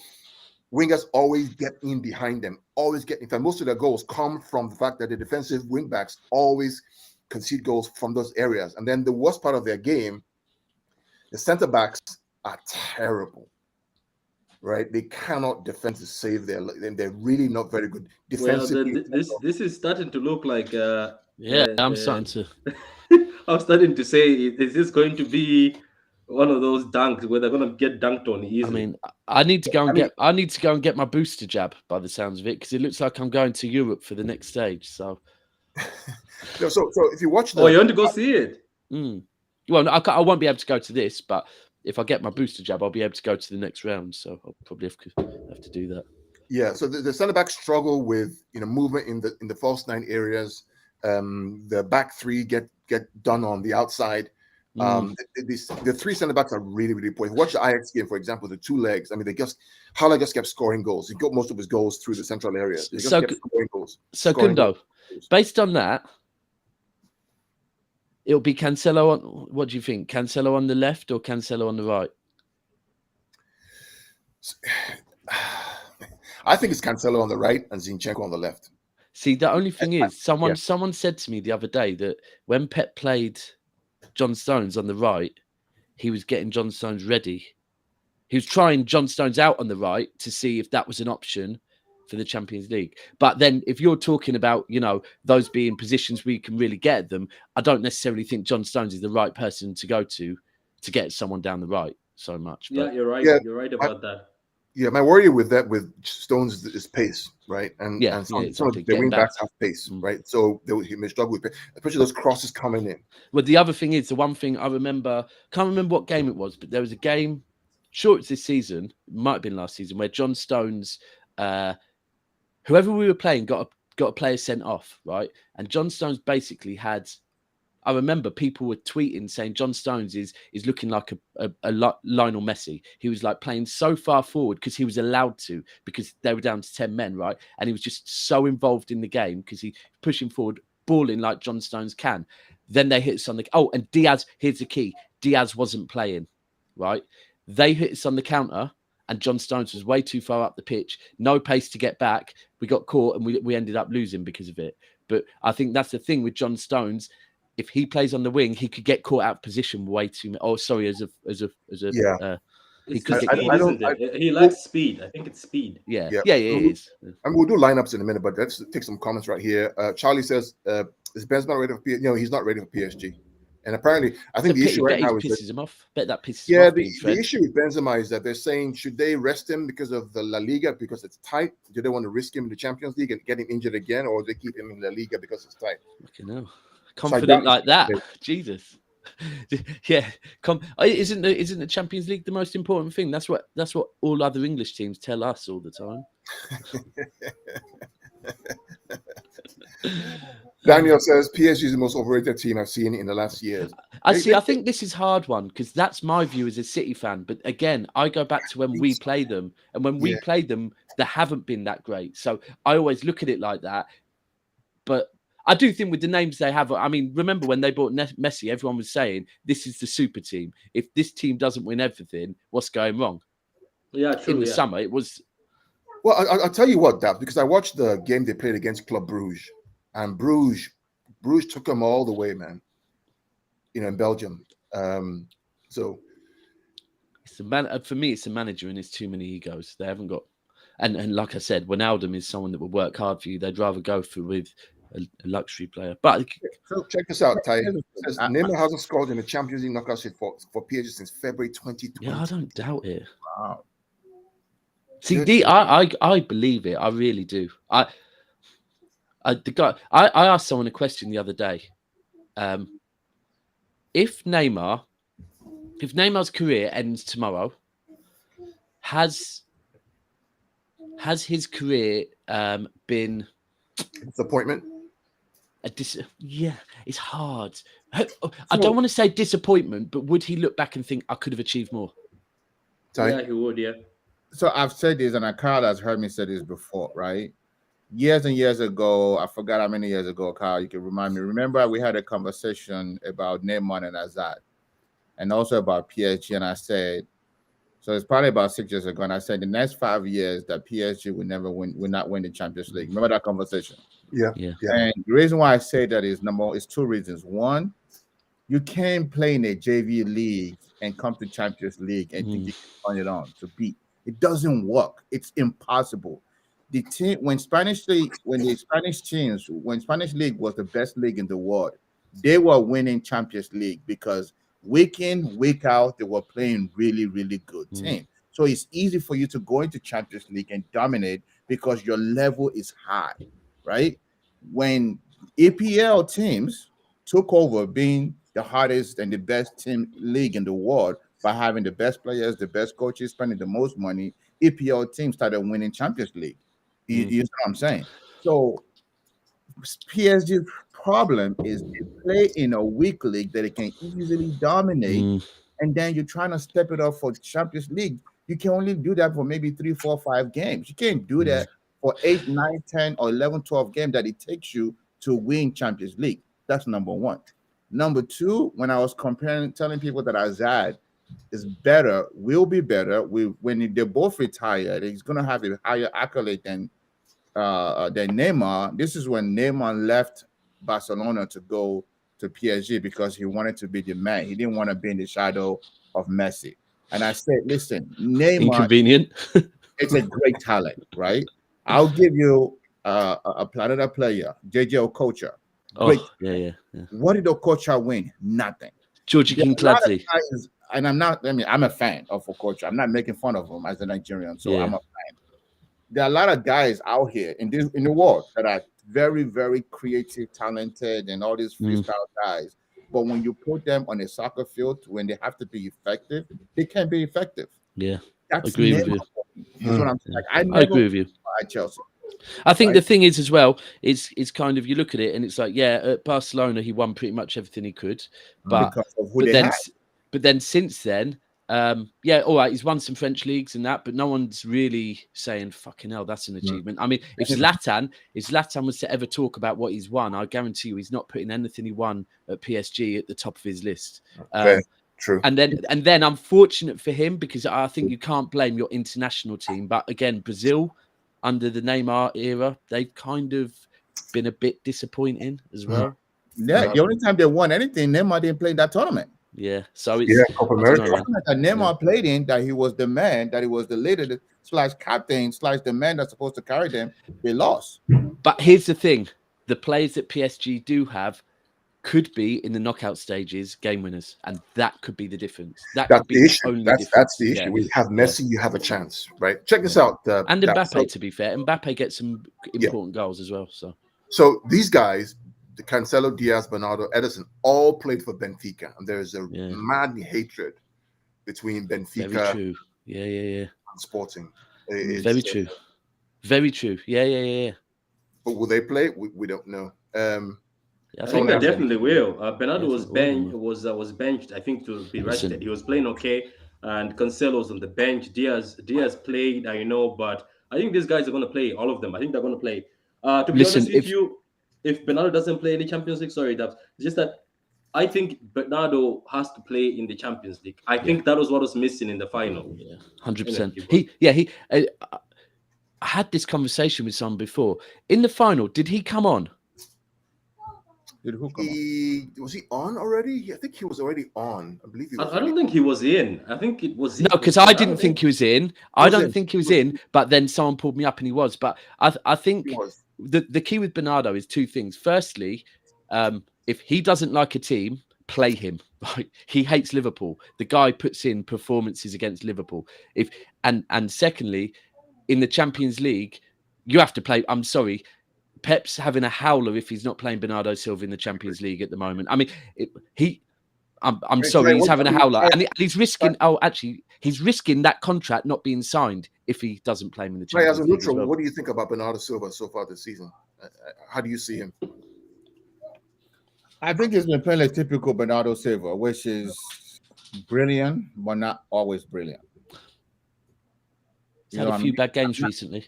wingers always get in behind them, in fact, most of their goals come from the fact that the defensive wing-backs always concede goals from those areas. And then the worst part of their game The center backs are terrible, right? They cannot defend to save their. They're really not very good defensively. Well, then this is starting to look like I'm starting to. I'm starting to say, is this going to be one of those dunks where they're going to get dunked on easily? I mean, I need to go and get my booster jab by the sounds of it, because it looks like I'm going to Europe for the next stage. So, no, so if you watch, you want to go see it? Well, I won't be able to go to this, but if I get my booster jab, I'll be able to go to the next round. So I'll probably have to do that. Yeah. So the centre backs struggle with movement in the false nine areas. The back three get done on the outside. The three centre backs are really, really poor. Watch the Ajax game, for example, the two legs. I mean, Haller just kept scoring goals. He got most of his goals through the central area. So Kundo, based on that, it'll be Cancelo on. What do you think? Cancelo on the left or Cancelo on the right? I think it's Cancelo on the right and Zinchenko on the left. See, the only thing is, someone said to me the other day that when Pep played John Stones on the right, he was getting John Stones ready. He was trying John Stones out on the right to see if that was an option for the Champions League. But then if you're talking about, those being positions where you can really get at them, I don't necessarily think John Stones is the right person to go to get someone down the right so much. But, you're right. Yeah, you're right about that. Yeah, my worry with Stones is pace, right? And exactly. some of the wing backs have pace, right? So he may struggle with pace, especially those crosses coming in. Well, the other thing is, the one thing I remember, can't remember what game it was, but there was a game, sure it's this season, it might have been last season, where John Stones, whoever we were playing got a player sent off, right? And John Stones basically had, I remember people were tweeting saying John Stones is looking like a Lionel Messi. He was like playing so far forward because he was allowed to, because they were down to 10 men, right? And he was just so involved in the game because he pushing forward, balling like John Stones can. Then they hit us on the... Oh, and Diaz, here's the key. Diaz wasn't playing, right? They hit us on the counter and John Stones was way too far up the pitch. No pace to get back. We got caught and we ended up losing because of it. But I think that's the thing with John Stones. If he plays on the wing, he could get caught out of position way too much. Oh, sorry, he lacks speed. I think it's speed. Yeah, it is. And we'll do lineups in a minute, but let's take some comments right here. Charlie says, "Is Benzema ready for PSG?" No, he's not ready for PSG. And apparently, I think the issue right now is pisses him off. Bet that pisses him off. Yeah, the issue with Benzema is that they're saying, should they rest him because of the La Liga because it's tight? Do they want to risk him in the Champions League and get him injured again, or do they keep him in La Liga because it's tight? Fucking hell. Confident like that, Jesus. Yeah, isn't the Champions League the most important thing? That's what all other English teams tell us all the time. Daniel says PSG is the most overrated team I've seen in the last years. I think this is a hard one because that's my view as a City fan. But again, I go back to when we play them, and when we play them, they haven't been that great. So I always look at it like that. But I do think with the names they have, I mean, remember when they bought Messi, everyone was saying, this is the super team. If this team doesn't win everything, what's going wrong? Yeah, true. In the summer, it was... Well, I'll tell you what, Dab, because I watched the game they played against Club Bruges, and Bruges took them all the way, man, in Belgium. So... For me, it's a manager and it's too many egos. They haven't got... And like I said, Wijnaldum is someone that will work hard for you. They'd rather go with a luxury player. But so check this out, Ty. Says Neymar hasn't scored in the Champions League knockout stage for PSG since February 2020. Yeah, I don't doubt it. Wow. See, I believe it. I really do. I asked someone a question the other day. If Neymar's career ends tomorrow, has his career been disappointment? Yeah, it's hard. I don't want to say disappointment, but would he look back and think I could have achieved more? Yeah, he would. Yeah. So I've said this, and Kyle has heard me say this before, right? Years and years ago, I forgot how many years ago, Kyle, you can remind me. Remember, we had a conversation about Neymar and Hazard, and also about PSG, and I said, so it's probably about 6 years ago, and I said the next 5 years that PSG will not win the Champions League. Remember that conversation? Yeah. And the reason why I say that is two reasons. One, You can't play in a JV league and come to Champions League and think you can turn it on to beat. It doesn't work. It's impossible. The team when Spanish league, when the Spanish teams, when Spanish league was the best league in the world, they were winning Champions League because week in, week out, they were playing really, really good teams. So it's easy for you to go into Champions League and dominate because your level is high, right? When EPL teams took over being the hardest and the best team league in the world by having the best players, the best coaches, spending the most money, EPL teams started winning Champions League. You know what I'm saying? So PSG's problem is they play in a weak league that it can easily dominate, and then you're trying to step it up for Champions League. You can only do that for maybe 3, 4, 5 games. You can't do that for 8, 9, 10, or 11, 12 games that it takes you to win Champions League. That's number one. Number two, when I was telling people that Azad is better, will be better. When they're both retired, he's gonna have a higher accolade than Neymar. This is when Neymar left Barcelona to go to PSG because he wanted to be the man. He didn't want to be in the shadow of Messi. And I said, listen, Neymar, inconvenient. it's a great talent, right? I'll give you another player, JJ Okocha. Great. Yeah. What did Okocha win? Nothing. Georgie Kinkladze. And I'm a fan of Okocha. I'm not making fun of him as a Nigerian, so I'm a fan. There are a lot of guys out here in the world that are very, very creative, talented, and all these freestyle guys. But when you put them on a soccer field, when they have to be effective, they can't be effective. Yeah, that's agree with you. That's what I'm saying. Like, I agree with you. At Chelsea. I think the thing is as well, it's kind of, you look at it and it's like, at Barcelona he won pretty much everything he could, but then since then, all right, he's won some French leagues and that, but no one's really saying fucking hell, that's an achievement. I mean, if Zlatan was to ever talk about what he's won, I guarantee you he's not putting anything he won at PSG at the top of his list. True. And then unfortunate for him, because I think you can't blame your international team, but again, Brazil under the Neymar era, they've kind of been a bit disappointing as well. Yeah, the only time they won anything, Neymar didn't play in that tournament. Yeah, so it's Copa America. That Neymar played in, that he was the man, that he was the leader, / captain, / the man that's supposed to carry them. They lost. But here's the thing: the players that PSG do have could be in the knockout stages game winners, and that could be the difference. That's the issue. That's the issue. Yeah. We have Messi, you have a chance, right? Check this out. And Mbappe, to be fair, Mbappe gets some important goals as well. So these guys, the Cancelo, Diaz, Bernardo, Edison, all played for Benfica, and there is a mad hatred between Benfica. Very true. Yeah. And Sporting. Very true. Very true. Yeah. But will they play? We don't know. I think they definitely will. Bernardo was benched, I think, to be rested. He was playing okay, and Cancelo's on the bench. Diaz played, but I think these guys are going to play, all of them. I think they're going to play. To be honest with you, if Bernardo doesn't play in the Champions League, sorry, Dubs, it's just that I think Bernardo has to play in the Champions League. I think that was what was missing in the final. Yeah, 100%. I had this conversation with someone before. In the final, did he come on? Was he on already? I think he was already on. I believe he was. I don't think he was in. I think it was. No, because I didn't think he was in. I don't think he was in. But then someone pulled me up and he was. But I think the key with Bernardo is two things. Firstly, if he doesn't like a team, play him. He hates Liverpool. The guy puts in performances against Liverpool. And secondly, in the Champions League, you have to play. I'm sorry. Pep's having a howler if he's not playing Bernardo Silva in the Champions League at the moment. I mean, I'm sorry, he's having a howler, and he's risking. Oh, actually, he's risking that contract not being signed if he doesn't play him in the Champions League. As a neutral, what do you think about Bernardo Silva so far this season? How do you see him? I think he's been playing a typical Bernardo Silva, which is brilliant, but not always brilliant. He's had a few bad games recently.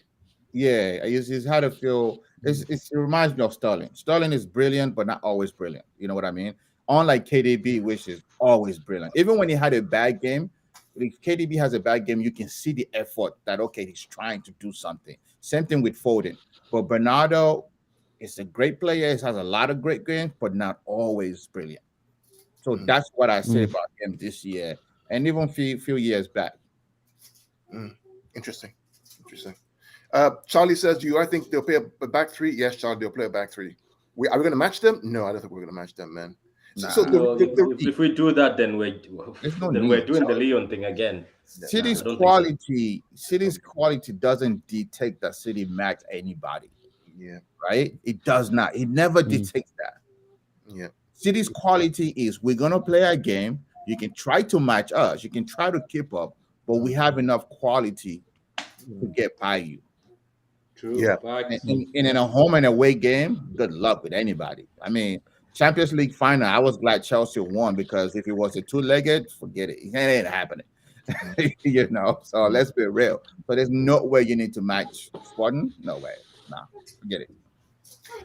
Yeah, he's had a few. It reminds me of Sterling. Sterling is brilliant, but not always brilliant. You know what I mean? Unlike KDB, which is always brilliant. Even when he had a bad game, if KDB has a bad game, you can see the effort that, okay, he's trying to do something. Same thing with Foden. But Bernardo is a great player. He has a lot of great games, but not always brilliant. So that's what I say about him this year, and even few years back. Interesting. Charlie says, I think they'll play a back three? Yes, Charlie, they'll play a back three. Are we going to match them? No, I don't think we're going to match them, man. If we do that, then we're doing the Leon thing again. City's quality doesn't dictate that City match anybody. Yeah. Right? It does not. It never dictates that. Yeah. City's quality is we're gonna play a game. You can try to match us, you can try to keep up, but we have enough quality to get by you. True. Yeah. And in a home and away game, good luck with anybody. I mean, Champions League final, I was glad Chelsea won, because if it was a two-legged, forget it. It ain't happening. So let's be real. So there's no way you need to match Squadron. No way. No, forget it.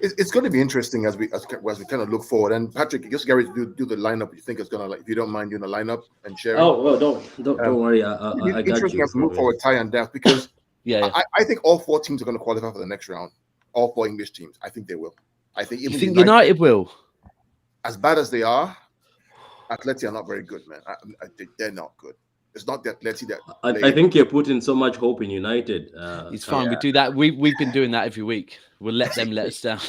It's going to be interesting as we kind of look forward. And Patrick, just Gary, do the lineup. You think it's going to, if you don't mind doing the lineup and sharing. Oh, well, don't worry. I got you. As we look forward, Ty and Daft, because I think all 4 teams are going to qualify for the next round. All 4 English teams. I think they will. I think even United will. As bad as they are, Atleti are not very good, man. I think they're not good. It's not the Atleti that. I think you're putting so much hope in United. It's fine. We do that. We've been doing that every week. We'll let them let us down.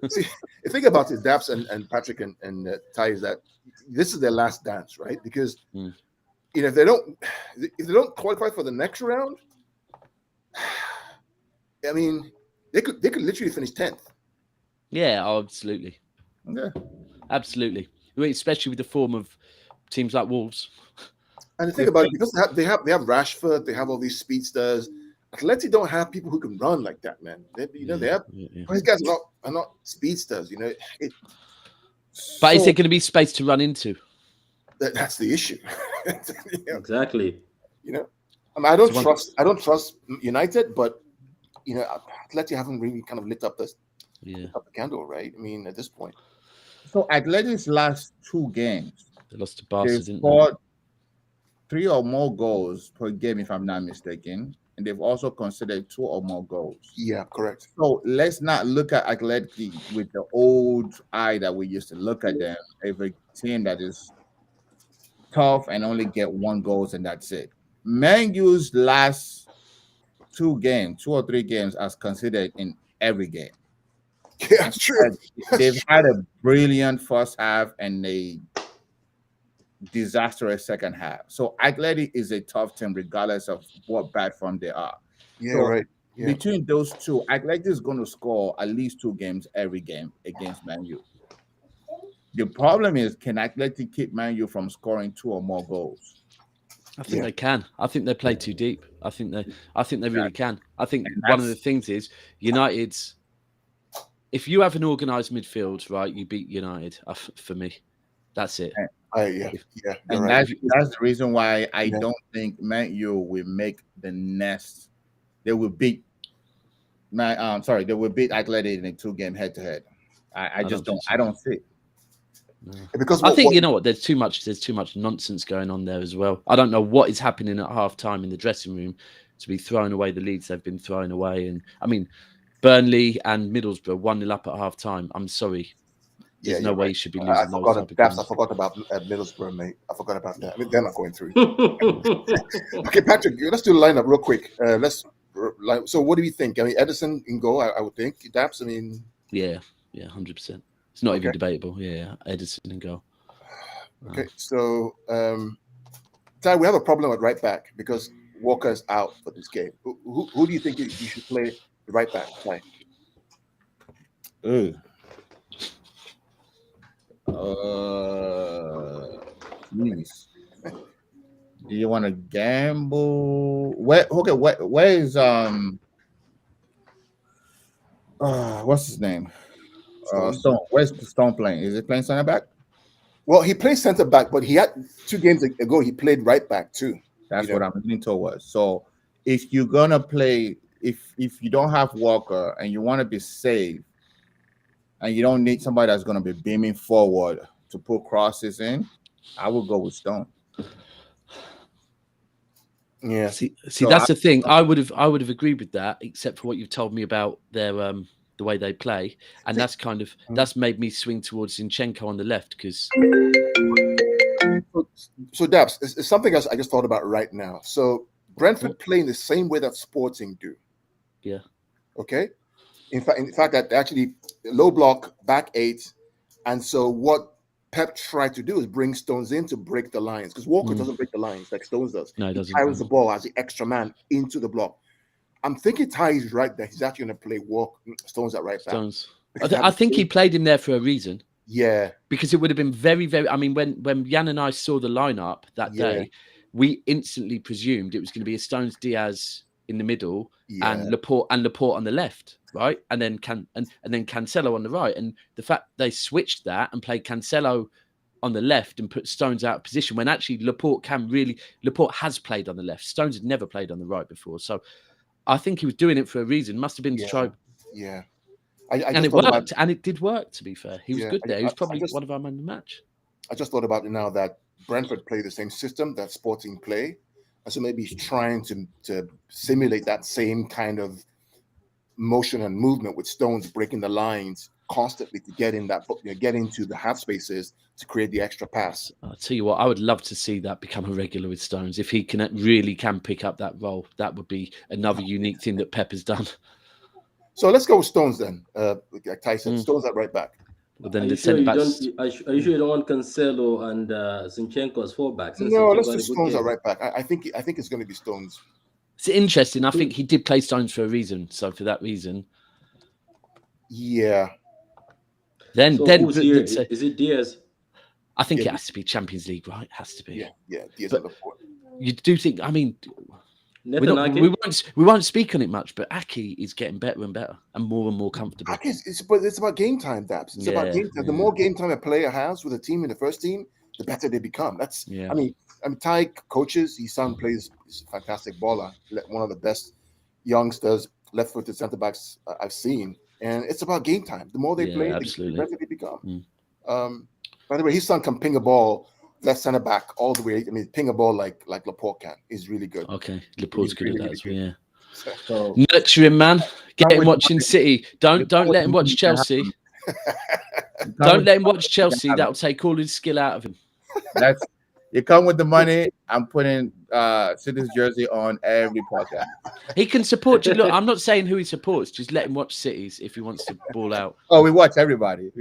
See, the thing about it, Daps and Patrick and Ty, is that this is their last dance, right? Because if they don't qualify for the next round, I mean, they could literally finish 10th. Yeah, absolutely. Yeah, absolutely. I mean, especially with the form of teams like Wolves. And the thing about it, because they have Rashford, they have all these speedsters. Atleti don't have people who can run like that, man. They have these guys are not speedsters, But is there going to be space to run into? That's the issue. Exactly. I mean, I don't trust United, but Atleti haven't really kind of lit up the candle, right? I mean, at this point. So Atleti's last 2 games, they lost to Barca, didn't scored 3 or more goals per game, if I'm not mistaken, and they've also considered 2 or more goals. Yeah, correct. So let's not look at Atleti with the old eye that we used to look at them, every team that is tough and only get 1 goal and that's it. Man U's last 2 or 3 games as considered in every game. Yeah, that's true. They've had a brilliant first half and a disastrous second half. So Atleti is a tough team regardless of what bad form they are. Yeah, so right. Yeah. Between those 2, Atleti is going to score at least 2 games every game against Man U. The problem is, can Atleti keep Man U from scoring 2 or more goals? I think they can. I think they play too deep. I think they really can. I think one of the things is United's. If you have an organised midfield, right, you beat United. For me, that's it. And right. that's the reason why I don't think Man U will make the next. They will beat. They will beat Atleti in a 2-game head-to-head. I just don't. I don't see it. No. Because I think there's too much nonsense going on there as well. I don't know what is happening at half-time in the dressing room to be throwing away the leads they've been throwing away. And I mean, Burnley and Middlesbrough 1-0 up at half-time. I'm sorry. There's no way you should be losing I forgot about Middlesbrough, mate. I forgot about that. I mean, they're not going through. Okay, Patrick, let's do the lineup real quick. So what do you think? I mean, Edison in goal, I would think. Daps, I mean... Yeah, 100%. It's not even debatable. Yeah, Edison in goal. Okay, so Ty, we have a problem at right back because Walker is out for this game. Who do you think you should play the right back, Ty? Please. Do you want to gamble? Where is what's his name? Stone. Where's Stone playing? Is he playing center back? Well, he plays center back, but he had 2 games ago he played right back too. That's what I'm leaning towards. So if you're gonna play, if you don't have Walker and you want to be safe, and you don't need somebody that's gonna be beaming forward to put crosses in, I will go with Stone. Yeah. See, that's the thing. I would have agreed with that, except for what you've told me about their the way they play, and that's made me swing towards Zinchenko on the left because So Dabs, it's something else I just thought about right now. So Brentford playing the same way that Sporting do. Yeah. Okay. In fact, that actually low block, back 8, and so what Pep tried to do is bring Stones in to break the lines, because Walker doesn't break the lines like Stones does. No, he doesn't. Carries the ball as the extra man into the block. I'm thinking Ty is right that he's actually going to play Stones at right back. Stones. I think he played him there for a reason. Yeah, because it would have been very, very. I mean, when Jan and I saw the lineup that day, we instantly presumed it was going to be a Stones Diaz in the middle and Laporte on the left, right, and then Cancelo on the right. And the fact they switched that and played Cancelo on the left and put Stones out of position when actually Laporte has played on the left. Stones had never played on the right before, so I think he was doing it for a reason. Must have been to try. Yeah. And it worked, and it did work, to be fair. He was good there. He was probably one of our men of the match. I just thought about it now that Brentford play the same system that Sporting play. And so maybe he's trying to simulate that same kind of motion and movement with Stones breaking the lines constantly to get in that, get into the half spaces to create the extra pass. I'll tell you what, I would love to see that become a regular with Stones. If he really can pick up that role, that would be another unique thing that Pep has done. So let's go with Stones then. Like Tyson, Stones at right back. But then are you sure you don't want Cancelo and Zinchenko as fullbacks? No, let's do Stones at right back. I think it's going to be Stones. It's interesting. I think he did play Stones for a reason. So for that reason, yeah. Then who's here? Is it Diaz? I think it has to be Champions League, right? It has to be. Yeah. Diaz on the floor. You do think? I mean. We won't speak on it much, but Aki is getting better and better and more comfortable. It's about game time, Dabs. It's about game time. The more game time a player has with a team in the first team, the better they become. I mean, Ty coaches. His son plays. He's a fantastic baller. One of the best youngsters, left-footed centre backs I've seen. And it's about game time. The more they play, the better they become. By the way, his son can ping a ball left centre back all the way. I mean, ping a ball like Laporte can. He's really good. Okay, Laporte's good at that as well. Yeah. So, nurture him, man. Get him watching City. Don't let him watch Chelsea. Don't let him watch Chelsea. That'll take all his skill out of him. You come with the money. I'm putting City's jersey on every podcast. He can support you. Look, I'm not saying who he supports. Just let him watch City's if he wants to ball out. Oh, we watch everybody.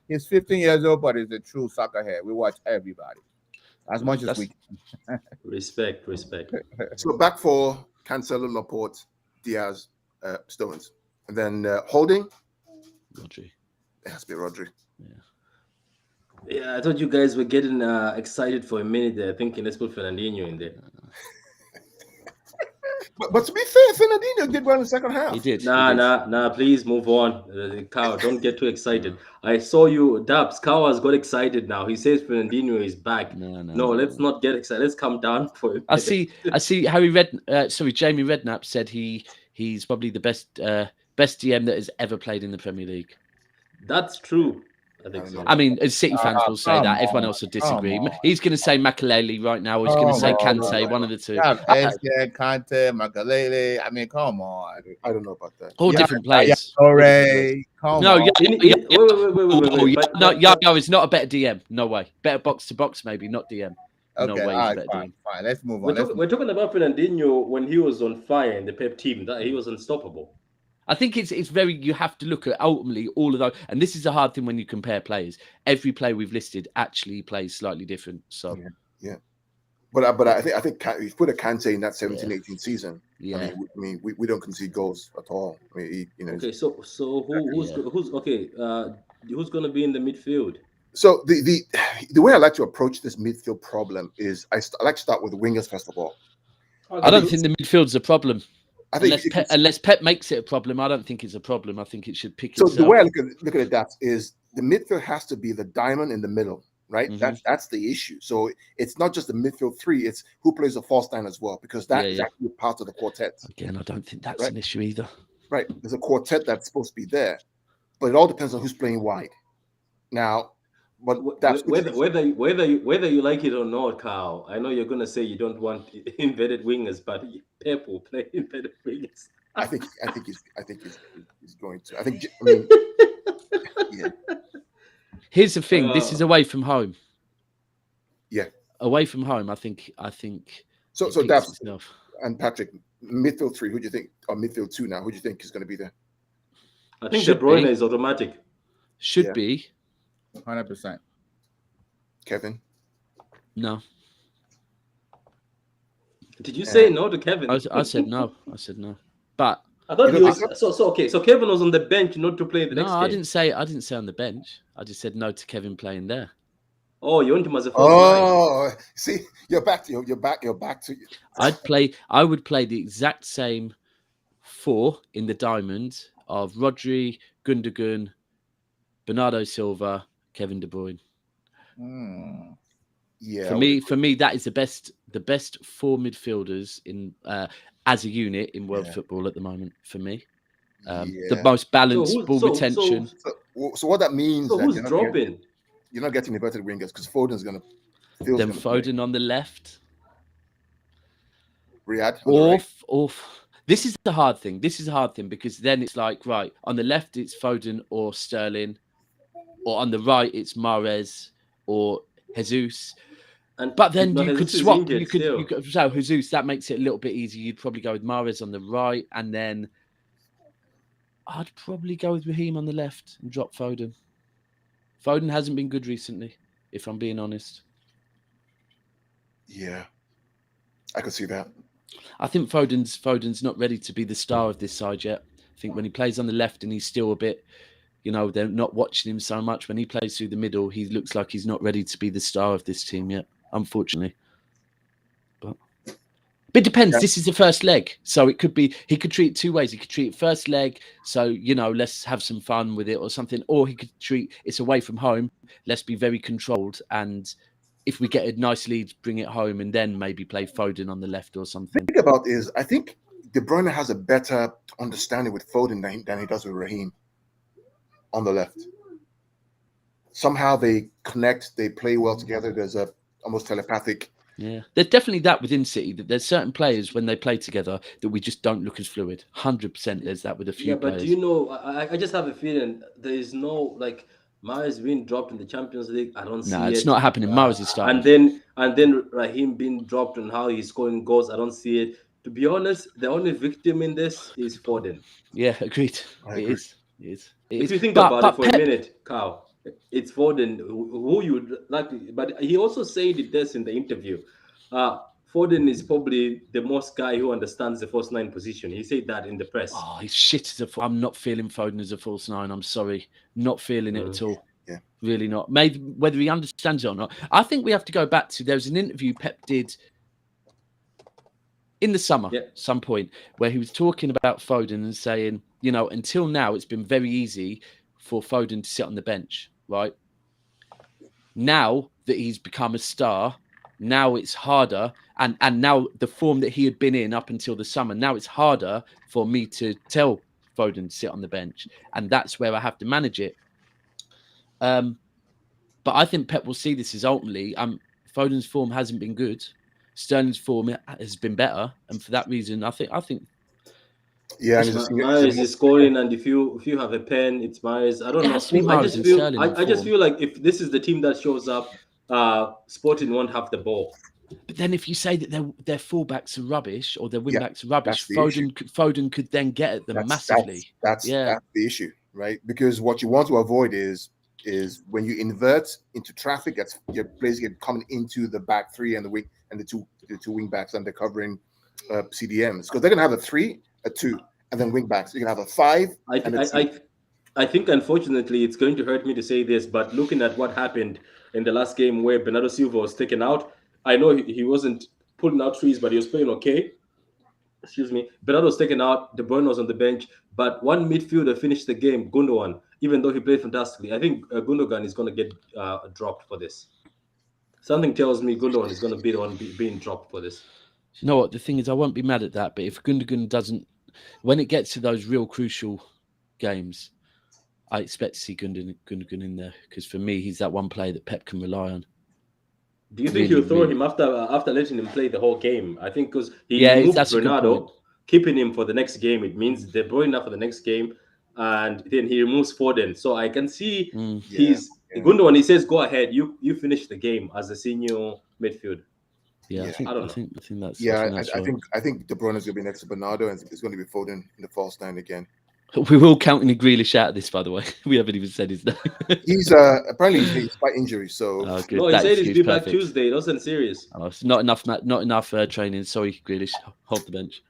He's 15 years old, but he's a true soccer head. We watch everybody as much as we can. Respect. So back for Cancelo, Laporte, Diaz, Stones. And then holding? Rodri. It has to be Rodri. Yeah, I thought you guys were getting excited for a minute there, thinking let's put Fernandinho in there. But to be fair, Fernandinho did well in the second half. He did. Nah. Please move on. Cow, don't get too excited. I saw you, Dabs. Cow has got excited now. He says Fernandinho is back. No, let's not get excited. Let's calm down for him. I see. Jamie Redknapp said he's probably the best DM that has ever played in the Premier League. That's true. I think so. I mean, as City fans will say that. Everyone else will disagree. He's going to say Makelele right now. Or he's going to say Kante, one of the two. Kante, Makelele. I mean, come on. I don't know about that. All different players. Wait. Yago is not a better DM. No way. Better box to box, maybe, not DM. Okay, no way. All right, fine. Let's move on. We're talking about Fernandinho when he was on fire in the Pep team. That he was unstoppable. I think it's very, you have to look at ultimately all of those. And this is a hard thing when you compare players. Every player we've listed actually plays slightly different. So yeah. But I think if you put a Kante in that 17-18 season, I mean, we don't concede goals at all. I mean, Okay, so who's going to be in the midfield? So the way I like to approach this midfield problem is I like to start with the wingers first of all. I don't think the midfield's a problem. I think unless Pep makes it a problem, I don't think it's a problem. I think it should pick itself. So the way I look at it, that is the midfield has to be the diamond in the middle, right? Mm-hmm. That's the issue. So it's not just the midfield three; it's who plays the false nine as well, because that is actually part of the quartet. Again, I don't think that's an issue either. Right? There's a quartet that's supposed to be there, but it all depends on who's playing wide. Now, but that's whether you like it or not, Carl. I know you're gonna say you don't want inverted wingers, but Pep will play inverted wingers. I think he's going to. I mean, yeah. Here's the thing. This is away from home. Yeah. Away from home, I think. So it picks Dabs itself. and Patrick, midfield 3. Who do you think, or midfield 2 now? Who do you think is going to be there? I think Should De Bruyne be. is automatic. Should be. 100%. Kevin? No. Did you say no to Kevin? I said no. I said no. But I thought You you know, was, okay. So Kevin was on the bench not to play the no, next I game. didn't say on the bench. I just said no to Kevin playing there. Oh, you want him as a false nine? Oh, see, you're back to I would play the exact same 4 in the diamond of Rodri, Gundogan, Bernardo Silva, Kevin De Bruyne. Yeah. For me, that is the best 4 midfielders in as a unit in world football at the moment. For me, the most balanced ball retention. So what that means? So that who's dropping? You're not getting inverted wingers because Foden's going to. Then Foden on the left. Riyadh on the right. Or this is the hard thing. This is a hard thing because then it's like, right, on the left it's Foden or Sterling, or on the right it's Mahrez or Jesus. But then you could swap. You could. So Jesus, that makes it a little bit easier. You'd probably go with Mahrez on the right, and then I'd probably go with Raheem on the left and drop Foden. Foden hasn't been good recently, if I'm being honest. Yeah, I could see that. I think Foden's not ready to be the star of this side yet. I think when he plays on the left and he's still a bit, they're not watching him so much. When he plays through the middle, he looks like he's not ready to be the star of this team yet, unfortunately. But it depends. Yeah. This is the first leg. So it could be, he could treat it 2 ways. He could treat it first leg, so, let's have some fun with it or something. Or he could treat it's away from home. Let's be very controlled. And if we get a nice lead, bring it home and then maybe play Foden on the left or something. The thing about is, I think De Bruyne has a better understanding with Foden than he does with Raheem on the left. Somehow they connect, they play well together. There's a almost telepathic. Yeah, there's definitely that within City. That there's certain players when they play together that we just don't look as fluid. 100% there's that with a few players. But I just have a feeling there is no Mahrez being dropped in the Champions League. I don't see it. No, it's not happening. Mahrez is starting. And then Raheem being dropped and how he's scoring goals. I don't see it. To be honest, the only victim in this is Foden. Yeah, agreed. It is. If you think about it for a minute, Carl, it's Foden who you would like. But he also said it this in the interview. Foden is probably the most guy who understands the false 9 position. He said that in the press. Oh, he's shit as a. I'm not feeling Foden as a false 9. I'm sorry, not feeling it at all. Yeah, really not. Maybe whether he understands it or not. I think we have to go back to. There was an interview Pep did in the summer, some point, where he was talking about Foden and saying, until now it's been very easy for Foden to sit on the bench, right? Now that he's become a star, now it's harder, and now the form that he had been in up until the summer, now it's harder for me to tell Foden to sit on the bench, and that's where I have to manage it. But I think Pep will see this as ultimately, Foden's form hasn't been good. Sterling's form has been better, and for that reason, I think. Yeah, Mahrez is scoring, and if you have a pen, it's Mahrez. I don't know. I just feel like if this is the team that shows up, Sporting won't have the ball. But then, if you say that their fullbacks are rubbish or their wingbacks are rubbish, Foden could then get at them massively. That's the issue, right? Because what you want to avoid is when you invert into traffic, that's your players get coming into the back 3 and the wing and the two wing backs, and they're covering CDMs, because they're gonna have a 3, a 2, and then wing backs. You can have a 5. I think unfortunately it's going to hurt me to say this, but looking at what happened in the last game where Bernardo Silva was taken out, I know he wasn't pulling out trees, but he was playing okay. Excuse me. Bernardo was taken out. De Bruyne was on the bench, but one midfielder finished the game, Gundogan, even though he played fantastically. I think Gundogan is going to get dropped for this. Something tells me Gundogan is going to be the one being dropped for this. You know what? The thing is, I won't be mad at that, but if Gundogan doesn't, when it gets to those real crucial games, I expect to see Gundogan in there, because for me, he's that one player that Pep can rely on. Do you think he'll throw him after letting him play the whole game? I think because he moved Bernardo, keeping him for the next game. It means De Bruyne for the next game, and then he removes Foden. So I can see Gundo, when he says go ahead, you finish the game as a senior midfield. Yeah, I think that's. Yeah, I think De Bruyne is going to be next to Bernardo, and it's going to be Foden in the false nine again. We will count Grealish out of this, by the way. We haven't even said his name. He's apparently he's by injury, so no, he said he's be back Tuesday. It wasn't serious. Oh, it's not enough training. Sorry, Grealish, hold the bench.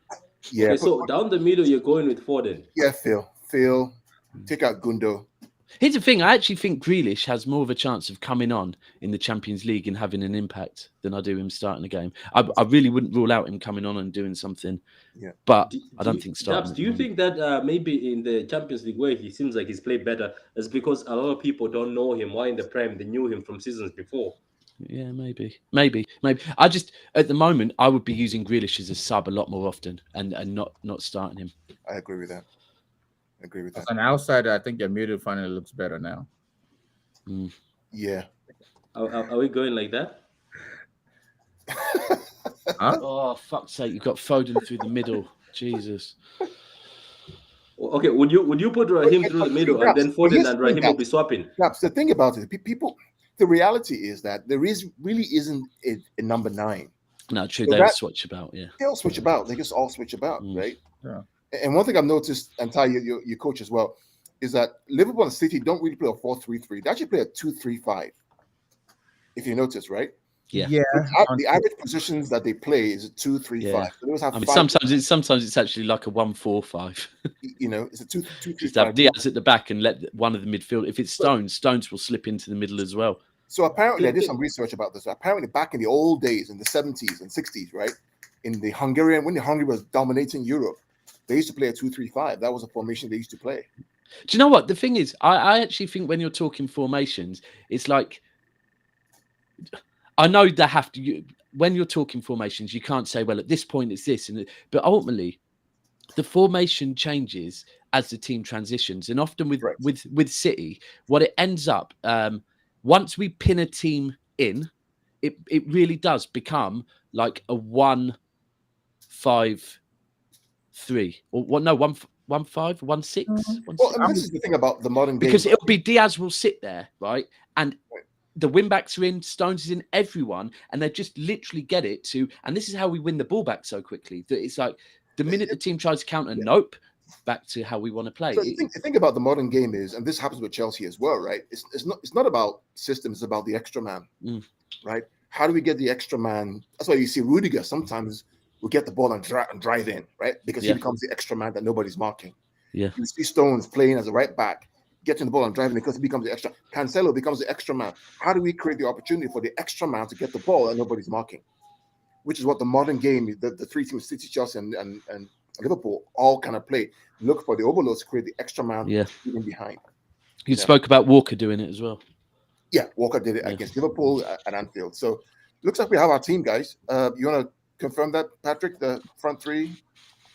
Yeah. Okay, so down the middle, you're going with Foden. Yeah, Phil, take out Gundo. Here's the thing: I actually think Grealish has more of a chance of coming on in the Champions League and having an impact than I do him starting a game. I really wouldn't rule out him coming on and doing something. Yeah, but I don't think starting. Do you think that maybe in the Champions League where he seems like he's played better is because a lot of people don't know him? Why in the Prem they knew him from seasons before? Yeah, maybe. I just at the moment I would be using Grealish as a sub a lot more often and not starting him. I agree with that. As an outsider, I think your midfield finally looks better now. Yeah. Are we going like that? Huh? Oh, fuck's sake! You've got Foden through the middle. Jesus. Okay, would you put Raheem through the middle and then Foden and Raheem will be swapping? Perhaps the thing about it, the reality is that there really isn't a number 9. No, true. They'll switch about. Yeah, they'll switch about. They just all switch about, right? Yeah. And one thing I've noticed, and Ty, your coach as well, is that Liverpool and City don't really play a 4-3-3. They actually play a 2-3-5. If you notice, right? Yeah. The average positions that they play is a 2-3-5. Yeah. They always have sometimes it's actually like a 1-4-5. You know, it's a 2-3-5. Just have Diaz at the back and let one of the midfield. If it's Stones will slip into the middle as well. So apparently, I did some research about this. Apparently, back in the old days, in the 70s and 60s, right, when the Hungary was dominating Europe, they used to play a 2-3-5. That was a formation they used to play. Do you know what? The thing is, I actually think when you're talking formations, it's like, I know they have to, when you're talking formations, you can't say, well, at this point it's this. But ultimately, the formation changes as the team transitions. And often with City, what it ends up, once we pin a team in, it really does become like a 1-5-3 or 1-5, 1-6. Well, and this is the thing about the modern game, because it'll be Diaz will sit there, right, and the wing backs are in, Stones is in, everyone, and they just literally get it to. And this is how we win the ball back so quickly. That it's like the minute the team tries to counter, nope, back to how we want to play. So the thing about the modern game is, and this happens with Chelsea as well, right? It's not about systems; it's about the extra man, right? How do we get the extra man? That's why you see Rudiger sometimes will get the ball and drive in, right? Because he becomes the extra man that nobody's marking. Yeah, you see Stones playing as a right back, getting the ball and driving because he becomes the extra. Cancelo becomes the extra man. How do we create the opportunity for the extra man to get the ball and nobody's marking? Which is what the modern game, the three teams, City, Chelsea, and Liverpool, all kind of play. Look for the overloads to create the extra man in behind. You spoke about Walker doing it as well. Yeah, Walker did it against Liverpool at Anfield. So looks like we have our team, guys. You want to confirm that, Patrick? The front three,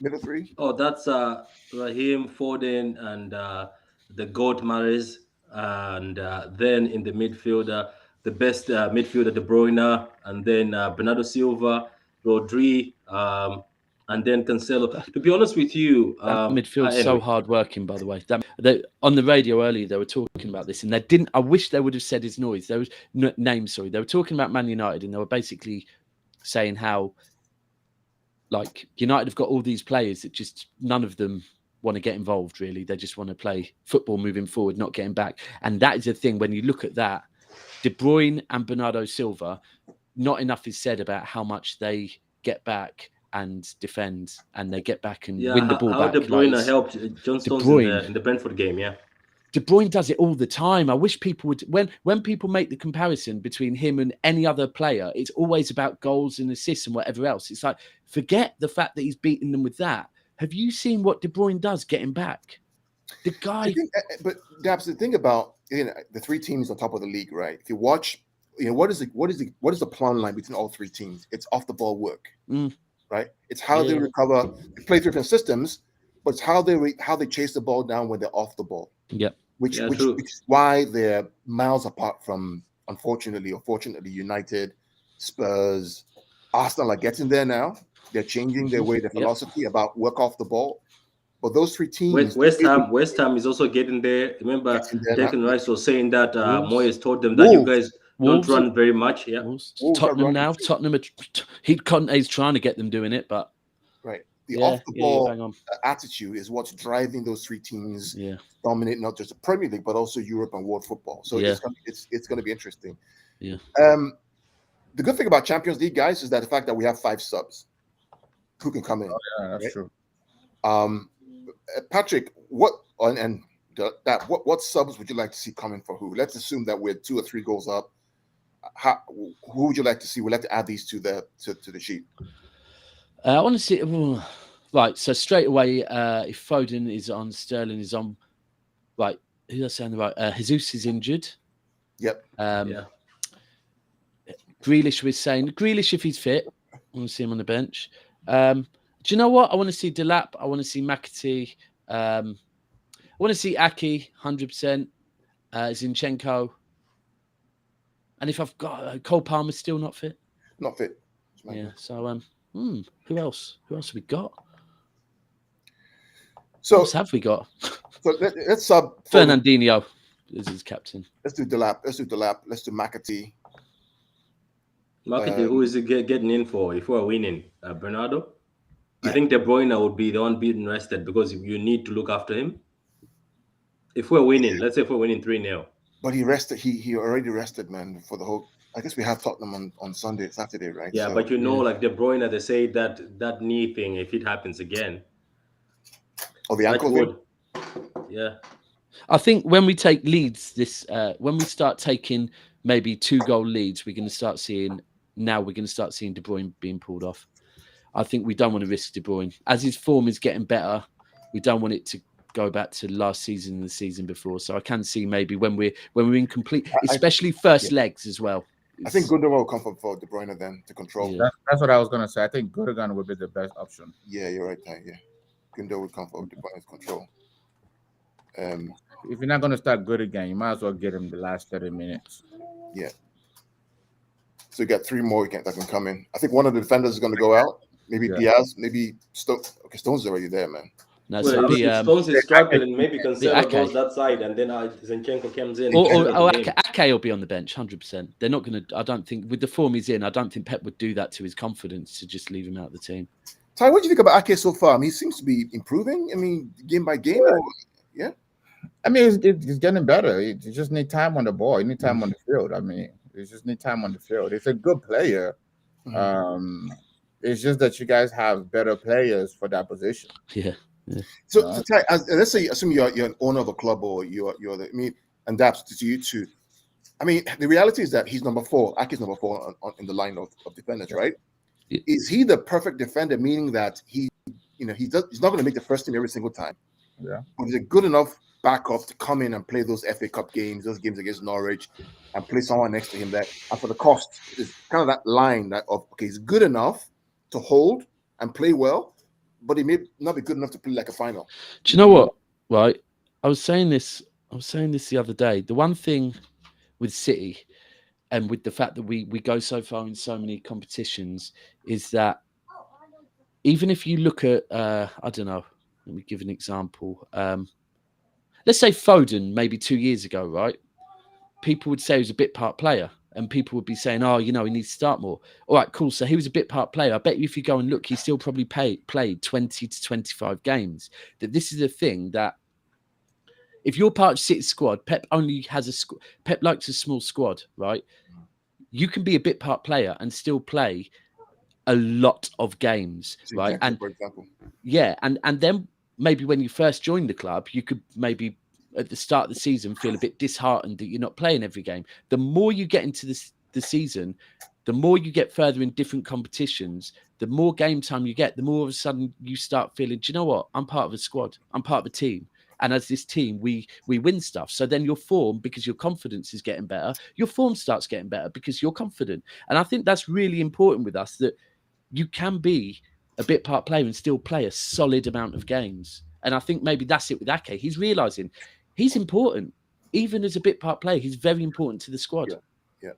middle three? Oh, that's Raheem, Foden, and the GOAT Mahrez. And then in the midfield, the best midfielder, De Bruyne, and then Bernardo Silva, Rodri, and then Cancelo. To be honest with you, midfield's so hard working. By the way, on the radio earlier they were talking about this, and they didn't. I wish they would have said his noise. There was name. Sorry, they were talking about Man United, and they were basically saying how, like, United have got all these players that just none of them want to get involved. Really, they just want to play football moving forward, not getting back. And that is the thing when you look at that. De Bruyne and Bernardo Silva, not enough is said about how much they get back and defend, and they get back and win the ball back. How De Bruyne helped John Stones in the Brentford game, De Bruyne does it all the time. I wish people would, when people make the comparison between him and any other player, it's always about goals and assists and whatever else. It's like, forget the fact that he's beaten them with that. Have you seen what De Bruyne does getting back? The guy. But Dabs, the thing about the three teams on top of the league, right? If you watch, what is the plan line between all three teams? It's off the ball work, right? It's how they recover. They play different systems, but it's how they chase the ball down when they're off the ball. Yeah, which is why they're miles apart from, unfortunately or fortunately, United, Spurs, Arsenal are getting there now. They're changing their philosophy about work off the ball. But those three teams, West Ham is also getting there. Remember, Declan Rice was saying that Moyes told them that you guys don't run very much. Yeah, Tottenham now. Tottenham, Conte's trying to get them doing it, but the off the ball attitude is what's driving those three teams dominate not just the Premier League but also Europe and world football. So it's going to be interesting. Yeah. The good thing about Champions League, guys, is that the fact that we have 5 subs who can come in. Oh, yeah, that's true. Patrick, what subs would you like to see coming for who? Let's assume that we're 2 or 3 goals up. Who would you like to see? We'll have to add these to the sheet. I want to see. Right, so straight away, if Foden is on, Sterling is on. Right, who's I saying right? Jesus is injured. Yep. Grealish was saying Grealish if he's fit. I want to see him on the bench. Do you know what? I want to see Delap. I want to see McAtee. I want to see Aki 100%. Zinchenko. And if I've got Cole Palmer still not fit. Not fit. Yeah. So who else? Who else have we got? So what else have we got? So let's sub Fernandinho is his captain. Let's do Delap. Let's do McAtee. McAtee, who is it getting in for if we're winning? Bernardo? Yeah. I think De Bruyne would be the one being rested because you need to look after him. If we're winning, let's say if we're winning 3-0. But he rested. He already rested, man, for the whole. I guess we have Tottenham on Saturday, right? Yeah, but like De Bruyne, they say that knee thing, if it happens again. Oh, the ankle thing? Yeah. I think when we take leads, when we start taking maybe 2-goal leads, we're going to start seeing De Bruyne being pulled off. I think we don't want to risk De Bruyne. As his form is getting better, we don't want it to go back to last season and the season before. So I can see maybe when we're in complete, especially first legs as well. I think Gundogan will come for De Bruyne then to control. Yeah. That's what I was going to say. I think Gundogan would be the best option. Yeah, you're right. Yeah, Gundogan would come for De Bruyne's control. If you're not going to start Gundogan, you might as well get him the last 30 minutes. Yeah. So you got 3 more that can come in. I think one of the defenders is going to go out. Maybe Diaz, maybe Stones. Okay, Stones is already there, man. No, Stones is struggling. Maybe Cancelo goes that side, and then Zinchenko comes in. Or Ake will be on the bench, 100%. They're not going to. I don't think with the form he's in, I don't think Pep would do that to his confidence to just leave him out of the team. Ty, what do you think about Ake so far? I mean, he seems to be improving. I mean, game by game. Yeah. I mean, it's getting better. You just need time on the ball. You need time on the field. I mean, you just need time on the field. He's a good player. Mm-hmm. It's just that you guys have better players for that position. Yeah. So let's say, assume you're an owner of a club, or and that's to you too. I mean, the reality is that he's number 4. Ake's number 4 in the line of defenders, right? Yeah. Is he the perfect defender? Meaning that he's not going to make the first team every single time. Yeah. But he's a good enough backup to come in and play those FA Cup games, those games against Norwich, and play someone next to him that, and for the cost, is kind of that line that he's good enough to hold and play well, but he may not be good enough to play like a final. Do you know what? Right, I was saying this the other day. The one thing with City, and with the fact that we go so far in so many competitions, is that even if you look at I don't know, let me give an example. Let's say Foden, maybe 2 years ago, right? People would say he was a bit part player, and people would be saying, "Oh, he needs to start more." All right, cool. So he was a bit part player. I bet you if you go and look, he still probably played 20 to 25 games. That this is a thing that if you're part of City's squad, Pep only has Pep likes a small squad, right? You can be a bit part player and still play a lot of games, right? And for example, and then maybe when you first joined the club, you could maybe at the start of the season feel a bit disheartened that you're not playing every game. The more you get into the season, the more you get further in different competitions, the more game time you get, the more of a sudden you start feeling, do you know what? I'm part of a squad. I'm part of a team. And as this team, we win stuff. So then your form, because your confidence is getting better, your form starts getting better because you're confident. And I think that's really important with us, that you can be a bit part player and still play a solid amount of games. And I think maybe that's it with Ake. He's realising he's important. Even as a bit part player, he's very important to the squad. Yeah.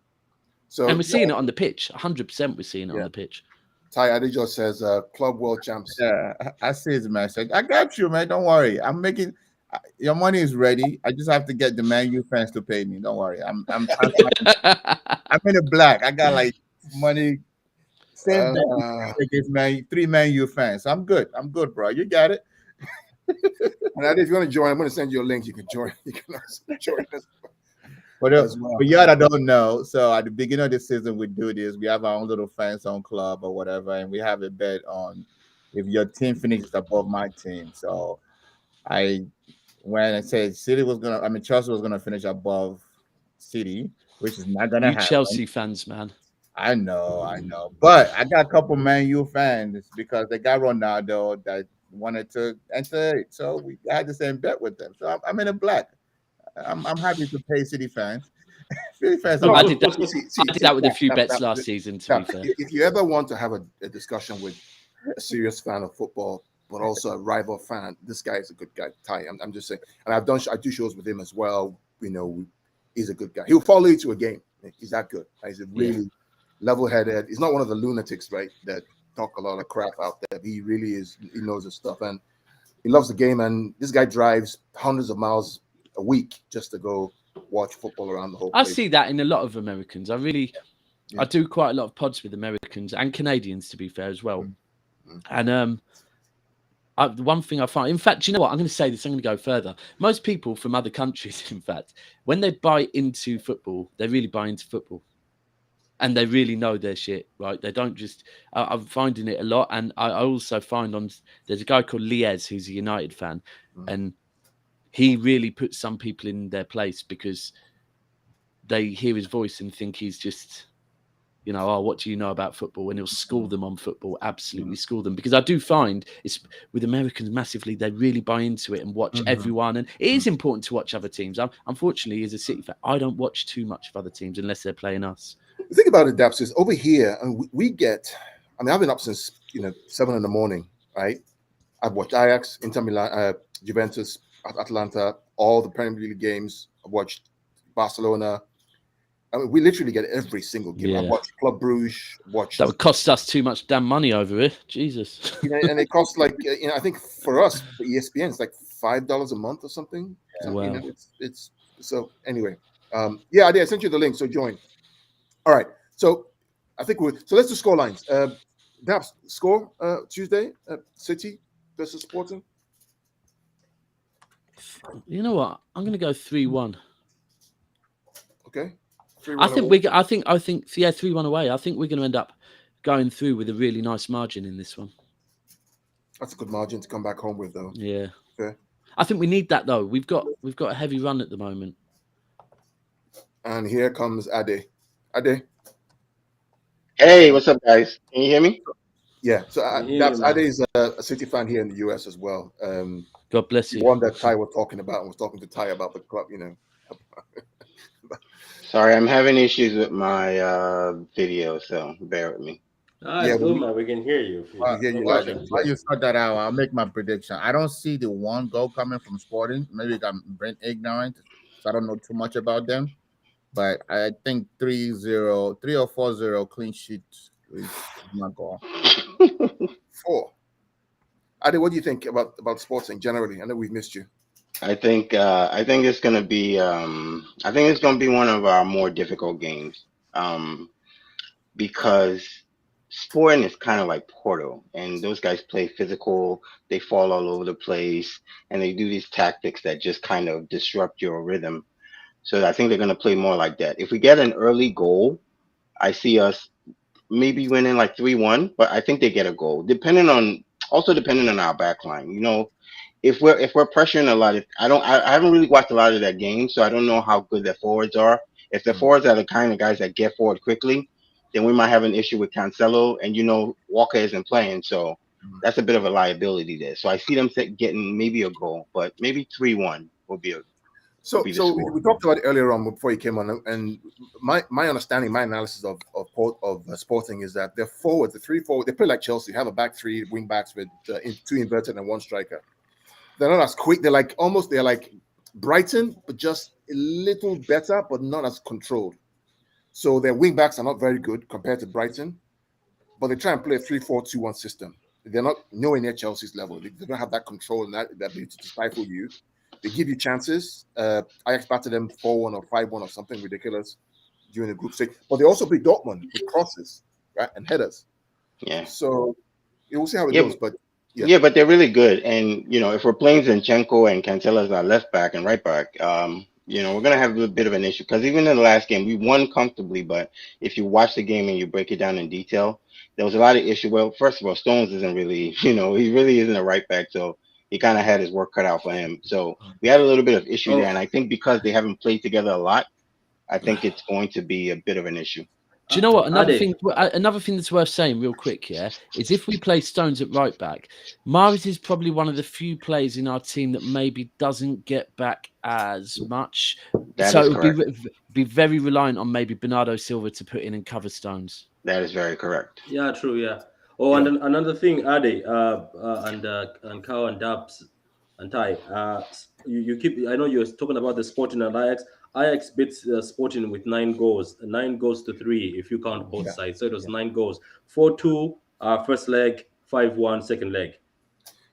So, and we're seeing it on the pitch. 100% we're seeing it on the pitch. Ty Adejo says, Club World Champs. Yeah, I see his message. I got you, man. Don't worry. I'm making your money is ready. I just have to get the Man U fans to pay me. Don't worry. I'm in the black. I got like money. Same against three Man U fans. I'm good. I'm good, bro. You got it. And if you want to join, I'm going to send you a link. You can join. You can also join us. But y'all that don't know, so at the beginning of the season, we do this. We have our own little fan zone club or whatever, and we have a bet on if your team finishes above my team. So when I said Chelsea was gonna finish above City, which is not gonna happen. Chelsea fans, man. I know. But I got a couple Man U fans because they got Ronaldo that wanted to enter it. So we had the same bet with them. So I'm in the black. I'm happy to pay City fans. City fans. I did that with a few bets last season, to be fair. If you ever want to have a discussion with a serious fan of football, but also a rival fan, this guy is a good guy. Ty, I'm just saying. And I do shows with him as well. You know, he's a good guy. He'll follow you to a game. He's that good. He's a really level-headed. He's not one of the lunatics, right, that talk a lot of crap out there. He really is. He knows his stuff, and he loves the game. And this guy drives hundreds of miles a week just to go watch football around the whole place. I see that in a lot of Americans. I do quite a lot of pods with Americans and Canadians, to be fair, as well. And the one thing I find, in fact, you know what? I'm going to say this. I'm going to go further. Most people from other countries, in fact, when they buy into football, they really buy into football. And they really know their shit, right? They don't just... I'm finding it a lot. And I also find there's a guy called Liez who's a United fan. And he really puts some people in their place because they hear his voice and think he's just, you know, oh, what do you know about football? And he'll school them on football, absolutely school them. Because I do find it's with Americans massively, they really buy into it and watch everyone. And it is important to watch other teams. Unfortunately, as a City fan, I don't watch too much of other teams unless they're playing us. The thing about it, Daps, is over here, and we get, I mean, I've been up since, 7 in the morning, right? I've watched Ajax, Inter Milan, Juventus, Atlanta, all the Premier League games. I've watched Barcelona. I mean, we literally get every single game. Yeah. I've watched Club Bruges. That would cost us too much damn money over here. Jesus. And it costs like, I think for us, for ESPN, it's like $5 a month or something. Wow. It's so anyway. I sent you the link, so join. All right. So I think let's do score lines. Perhaps score Tuesday, City versus Sporting. You know what? I'm going to go 3-1. Okay. 3-1 I think 3-1 away. I think we're going to end up going through with a really nice margin in this one. That's a good margin to come back home with, though. Yeah. Okay. I think we need that though. We've got a heavy run at the moment. And here comes Ade. Ade. Hey, what's up, guys? Can you hear me? Yeah. So Ade is a City fan here in the US as well. God bless you. One that Ty was talking about and was talking to Ty about the club, Sorry, I'm having issues with my video, so bear with me. It's good, man. We can hear you. While you sort that out, I'll make my prediction. I don't see the one goal coming from Sporting. Maybe I'm ignorant, so I don't know too much about them. But I think 3-0, 3 or 4-0 clean sheet is my goal. 4. Ade, what do you think about Sporting generally? I know we've missed you. I think it's gonna be one of our more difficult games. Because Sporting is kind of like Porto, and those guys play physical, they fall all over the place, and they do these tactics that just kind of disrupt your rhythm. So I think they're going to play more like that. If we get an early goal, I see us maybe winning like 3-1, but I think they get a goal, depending on our back line. If we're pressuring a lot, I haven't really watched a lot of that game, so I don't know how good their forwards are. If the forwards are the kind of guys that get forward quickly, then we might have an issue with Cancelo, and Walker isn't playing, so that's a bit of a liability there. So I see them getting maybe a goal, but maybe 3-1 will be a. So we talked about it earlier on before you came on, and my understanding, my analysis of Sporting is that their forwards, the 3 forwards, they play like Chelsea, have a back 3 wing backs with 2 inverted and 1 striker. They're not as quick. They're like Brighton, but just a little better, but not as controlled. So their wing backs are not very good compared to Brighton. but they try and play a 3-4-2-1 system. They're not nowhere near Chelsea's level. They don't have that control and that ability to stifle you. They give you chances. Ajax battered them 4-1 or 5-1 or something ridiculous during the group stage. But they also beat Dortmund with crosses, right, and headers. Yeah. So we'll see how it goes. But but they're really good. And if we're playing Zinchenko and Cancelo as our left back and right back, we're gonna have a bit of an issue because even in the last game we won comfortably. But if you watch the game and you break it down in detail, there was a lot of issue. Well, first of all, Stones isn't really, he really isn't a right back, so he kind of had his work cut out for him. So we had a little bit of issue there, and I think because they haven't played together a lot, I think it's going to be a bit of an issue. Do you know what? Another thing that's worth saying real quick, is if we play Stones at right back, Mahrez is probably one of the few players in our team that maybe doesn't get back as much. So it would be very reliant on maybe Bernardo Silva to put in and cover Stones. That is very correct. Yeah, true. Yeah. Oh, and another thing, Ade, and Kao and Dabs and Ty, you keep. I know you're talking about the Sporting and Ajax. Ajax beats Sporting with 9 goals, 9-3 if you count both sides. So it was 9 goals, 4-2 first leg, 5-1 second leg.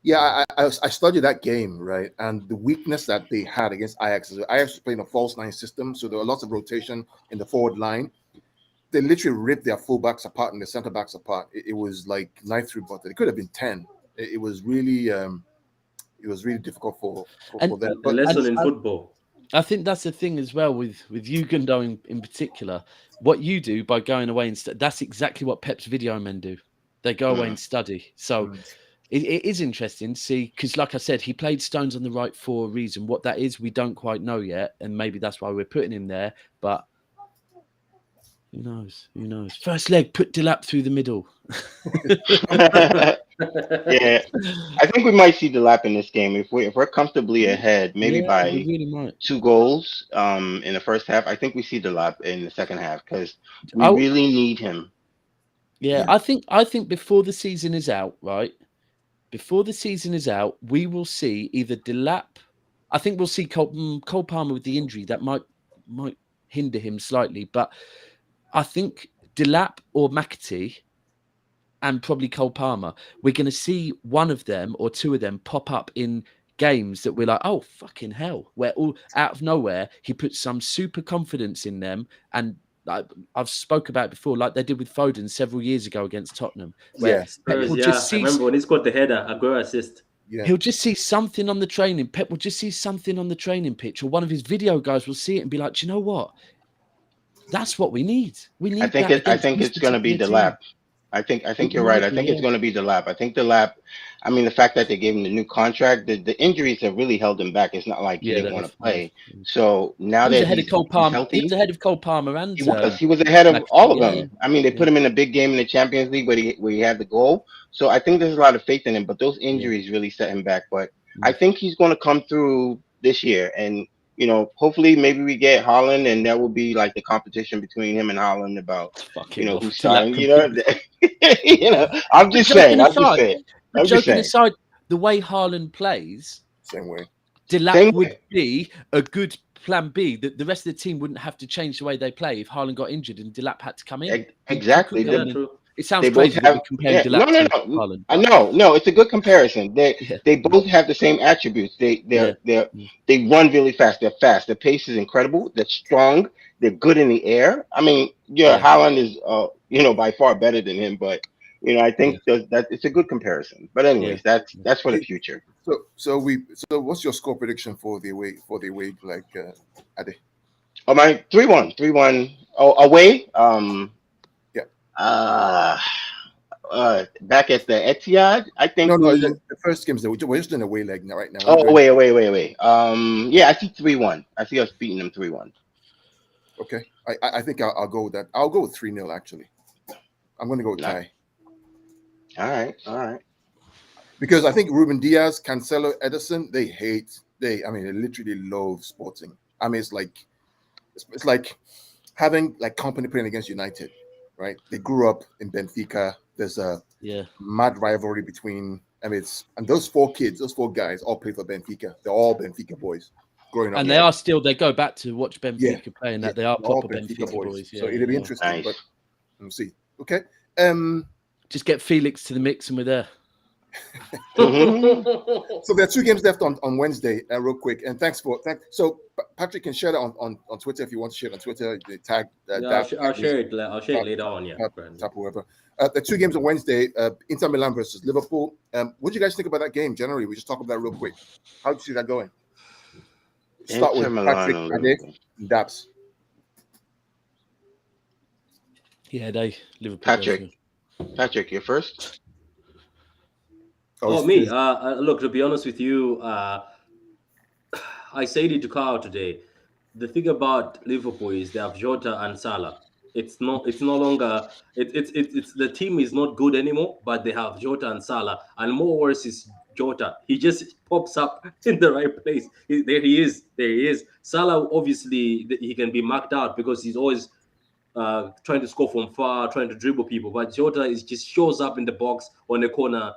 Yeah, I studied that game, right? And the weakness that they had against Ajax is Ajax was playing a false 9 system, so there were lots of rotation in the forward line. They literally ripped their fullbacks apart and the centre backs apart. It was like knife through butter. It could have been 10. It was really difficult for them. But a lesson in football. I think that's the thing as well with you, Gundo, in particular. What you do by going away and that's exactly what Pep's video men do. They go away and study. So it is interesting to see, because like I said, he played Stones on the right for a reason. What that is, we don't quite know yet, and maybe that's why we're putting him there. But who knows? Who knows? First leg, put Delap through the middle. Yeah, I think we might see Delap in this game if we're comfortably ahead, maybe by really 2 goals in the first half. I think we see Delap in the second half because we really need him. Yeah, I think before the season is out, right? Before the season is out, we will see either Delap. I think we'll see Cole Palmer with the injury that might hinder him slightly, but I think Delap or McAtee and probably Cole Palmer, we're going to see one of them or two of them pop up in games that we're like, oh, fucking hell, where all out of nowhere, he puts some super confidence in them. And I've spoke about it before, like they did with Foden several years ago against Tottenham. Where I remember when he scored the header, Aguero assist. Yeah. He'll just see something on the training. Pep will just see something on the training pitch, or one of his video guys will see it and be like, do you know what? That's what we need. We need. I think it's going to be Delap. I think you're right. I think it's going to be Delap. I think Delap. I mean, the fact that they gave him the new contract, the injuries have really held him back. It's not like he didn't want to play. So now that he's healthy, he was ahead of Cole Palmer, and he was ahead of all of them. I mean, they put him in a big game in the Champions League where he had the goal. So I think there's a lot of faith in him. But those injuries really set him back. But I think he's going to come through this year, and hopefully maybe we get Haaland, and there will be like the competition between him and Haaland about who's starting. I'm just saying. Joking aside, the way Haaland plays, same way. Delap would be a good plan B. That the rest of the team wouldn't have to change the way they play if Haaland got injured and Delap had to come in. Exactly. It sounds crazy that we compare Delap to Haaland. No, it's a good comparison. They both have the same attributes. They run really fast. They're fast. Their pace is incredible. They're strong. They're good in the air. I mean, Haaland is by far better than him, but I think that it's a good comparison. But anyways, that's for the future. So what's your score prediction for the away like Ade? Oh, my 3-1. Oh, away. Back at the Etihad, I think. No, the first games we're just in a away leg right now. Oh, away. I see 3-1. I see us beating them 3-1. Okay, I think I'll go with that. I'll go with 3-0 actually. I'm going to go with tie. All right. Because I think Ruben Diaz, Cancelo, Ederson, they literally loathe Sporting. I mean, it's like having like company playing against United, right? They grew up in Benfica. There's a mad rivalry between. I mean, and those 4 guys all play for Benfica. They're all Benfica boys growing up. And they go back to watch Benfica play, and that they are proper Benfica boys. So it'll be interesting, but we'll see. Okay. Just get Felix to the mix and we're there. So there are 2 games left on Wednesday, real quick. And so Patrick can share that on Twitter if you want to share it on Twitter. The tag. I'll share it. I'll share it later on. Yeah. Whoever. The 2 games on Wednesday. Inter Milan versus Liverpool. What do you guys think about that game? Generally, we just talk about that real quick. How do you see that going? Start with Patrick, Ade, and Daps. Yeah, Liverpool. Patrick, you're first. Me. Look, to be honest with you, I said it to Carl today. The thing about Liverpool is they have Jota and Salah. It's no longer. It's the team is not good anymore, but they have Jota and Salah, and more worse is Jota. He just pops up in the right place. There he is. Salah, obviously, he can be marked out because he's always trying to score from far, trying to dribble people. But Jota just shows up in the box on the corner.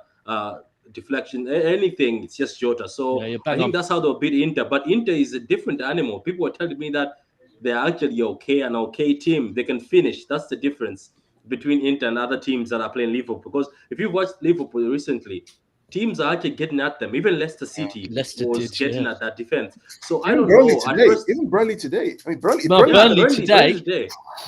Deflection, anything, it's just Jota. So I think that's how they'll beat Inter. But Inter is a different animal. People are telling me that they're actually an okay team. They can finish. That's the difference between Inter and other teams that are playing Liverpool. Because if you've watched Liverpool recently, teams are actually getting at them. Even Leicester City was getting at that defense. So I don't know. Even Burnley today. I mean, Burnley today.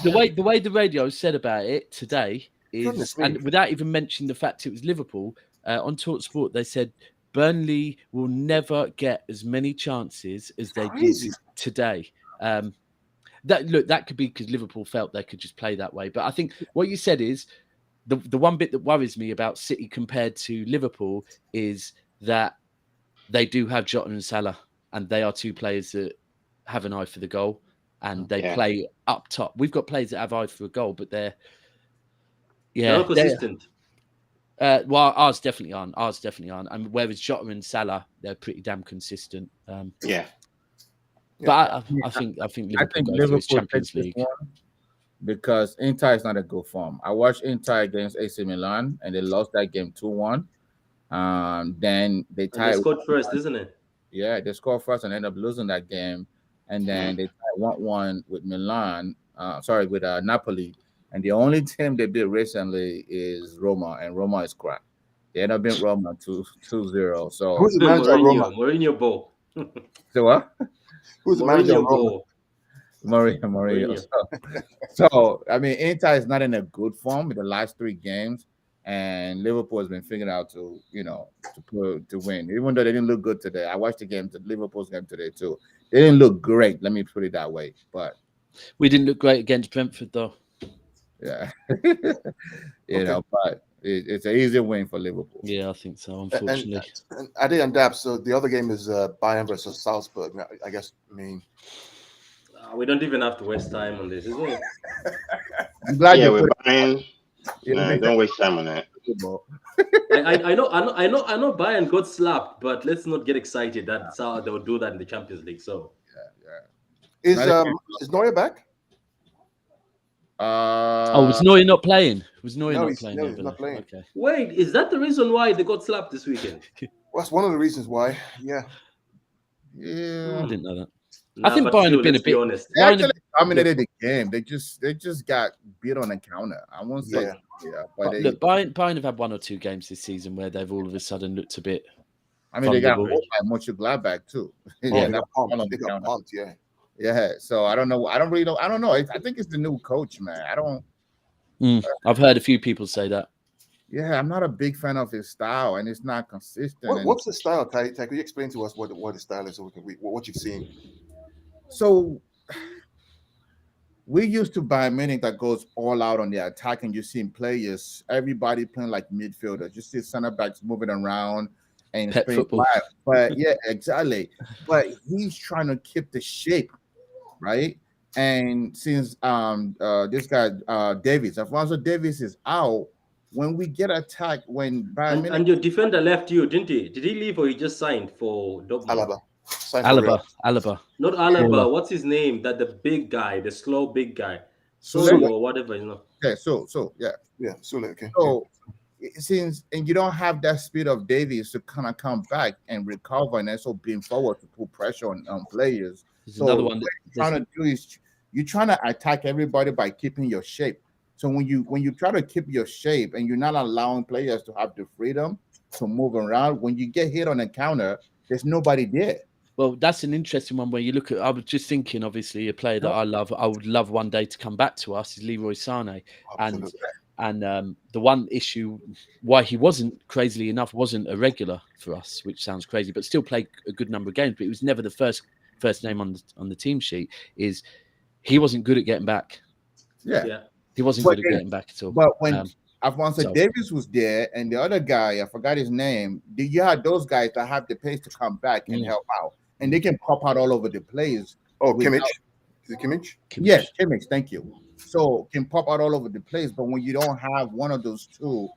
The way the radio said about it today is, and without even mentioning the fact it was Liverpool. On TalkSport, they said Burnley will never get as many chances as they did today. That could be because Liverpool felt they could just play that way. But I think what you said is the one bit that worries me about City compared to Liverpool is that they do have Jota and Salah, and they are 2 players that have an eye for the goal, and they play up top. We've got players that have eye for a goal, but they're not consistent. Well, ours definitely aren't. And whereas Jota and Salah, they're pretty damn consistent. But I think Liverpool go to Champions League because Inter is not a good form. I watched Inter against AC Milan, and they lost that game 2-1. Then they tied. They scored first, isn't it? Yeah, they scored first and ended up losing that game, and then they tied 1-1 with Milan. With Napoli. And the only team they beat recently is Roma, and Roma is crap. They end up being Roma 2-0. So who's the manager of Roma? Mourinho Bo. So what? Who's the manager of Roma? Mourinho. So I mean, Inter is not in a good form in the last 3 games, and Liverpool has been figured out to win. Even though they didn't look good today, I watched the Liverpool's game today too. They didn't look great. Let me put it that way. But we didn't look great against Brentford, though. Yeah, but it's an easy win for Liverpool. Yeah, I think so. Unfortunately, and Ade and Dab. So the other game is Bayern versus Salzburg. I guess. I mean, we don't even have to waste time on this, isn't it? I'm glad we're Bayern. Don't waste time on that. I know Bayern got slapped, but let's not get excited. That's how they will do that in the Champions League. So is Neuer back? Was Neuer not playing? He's not playing. Okay. Wait, is that the reason why they got slapped this weekend? Well, that's one of the reasons why. Yeah. I didn't know that. I think Bayern have been a bit honest. They actually dominated the game. They just got beat on the counter. I won't say but look, Bayern have had 1 or 2 games this season where they've all of a sudden looked a bit. I mean, they got hold by Mönchengladbach too. They got pumped. Yeah, so I don't know. I don't know. I think it's the new coach, man. I don't. I've heard a few people say that. Yeah, I'm not a big fan of his style, and it's not consistent. What's the style, Ty? Could you explain to us what his style is, so what you've seen? So we used to buy many that goes all out on the attack, and you see players, everybody playing like midfielders. You see center backs moving around and playing flat. But yeah, exactly. But he's trying to keep the shape. Right, and since this guy Alphonso Davies is out, when we get attacked, and your defender left you, didn't he? Did he leave or he just signed for Dortmund? Alaba. Not Alaba. What's his name? That the big guy, the slow big guy, Sule or whatever, Okay, Sule. Okay. So since you don't have that speed of Davies to kind of come back and recover, and also being forward to put pressure on players. There's another one you're trying to attack everybody by keeping your shape. So when you try to keep your shape and you're not allowing players to have the freedom to move around, when you get hit on a counter, there's nobody there. Well, that's an interesting one where you look at. I was just thinking, obviously, a player that I would love one day to come back to us is Leroy Sané, and the one issue why he wasn't, crazily enough, wasn't a regular for us, which sounds crazy, but still played a good number of games. But it was never the first name on the team sheet. Is he wasn't good at getting back? Yeah. He wasn't good at getting back at all. But when Alphonso Davies was there and the other guy, I forgot his name, you had those guys that have the pace to come back and help out. And they can pop out all over the place. Oh, Kimmich. Is it Kimmich? Yes, Kimmich. Thank you. So can pop out all over the place. But when you don't have one of those two,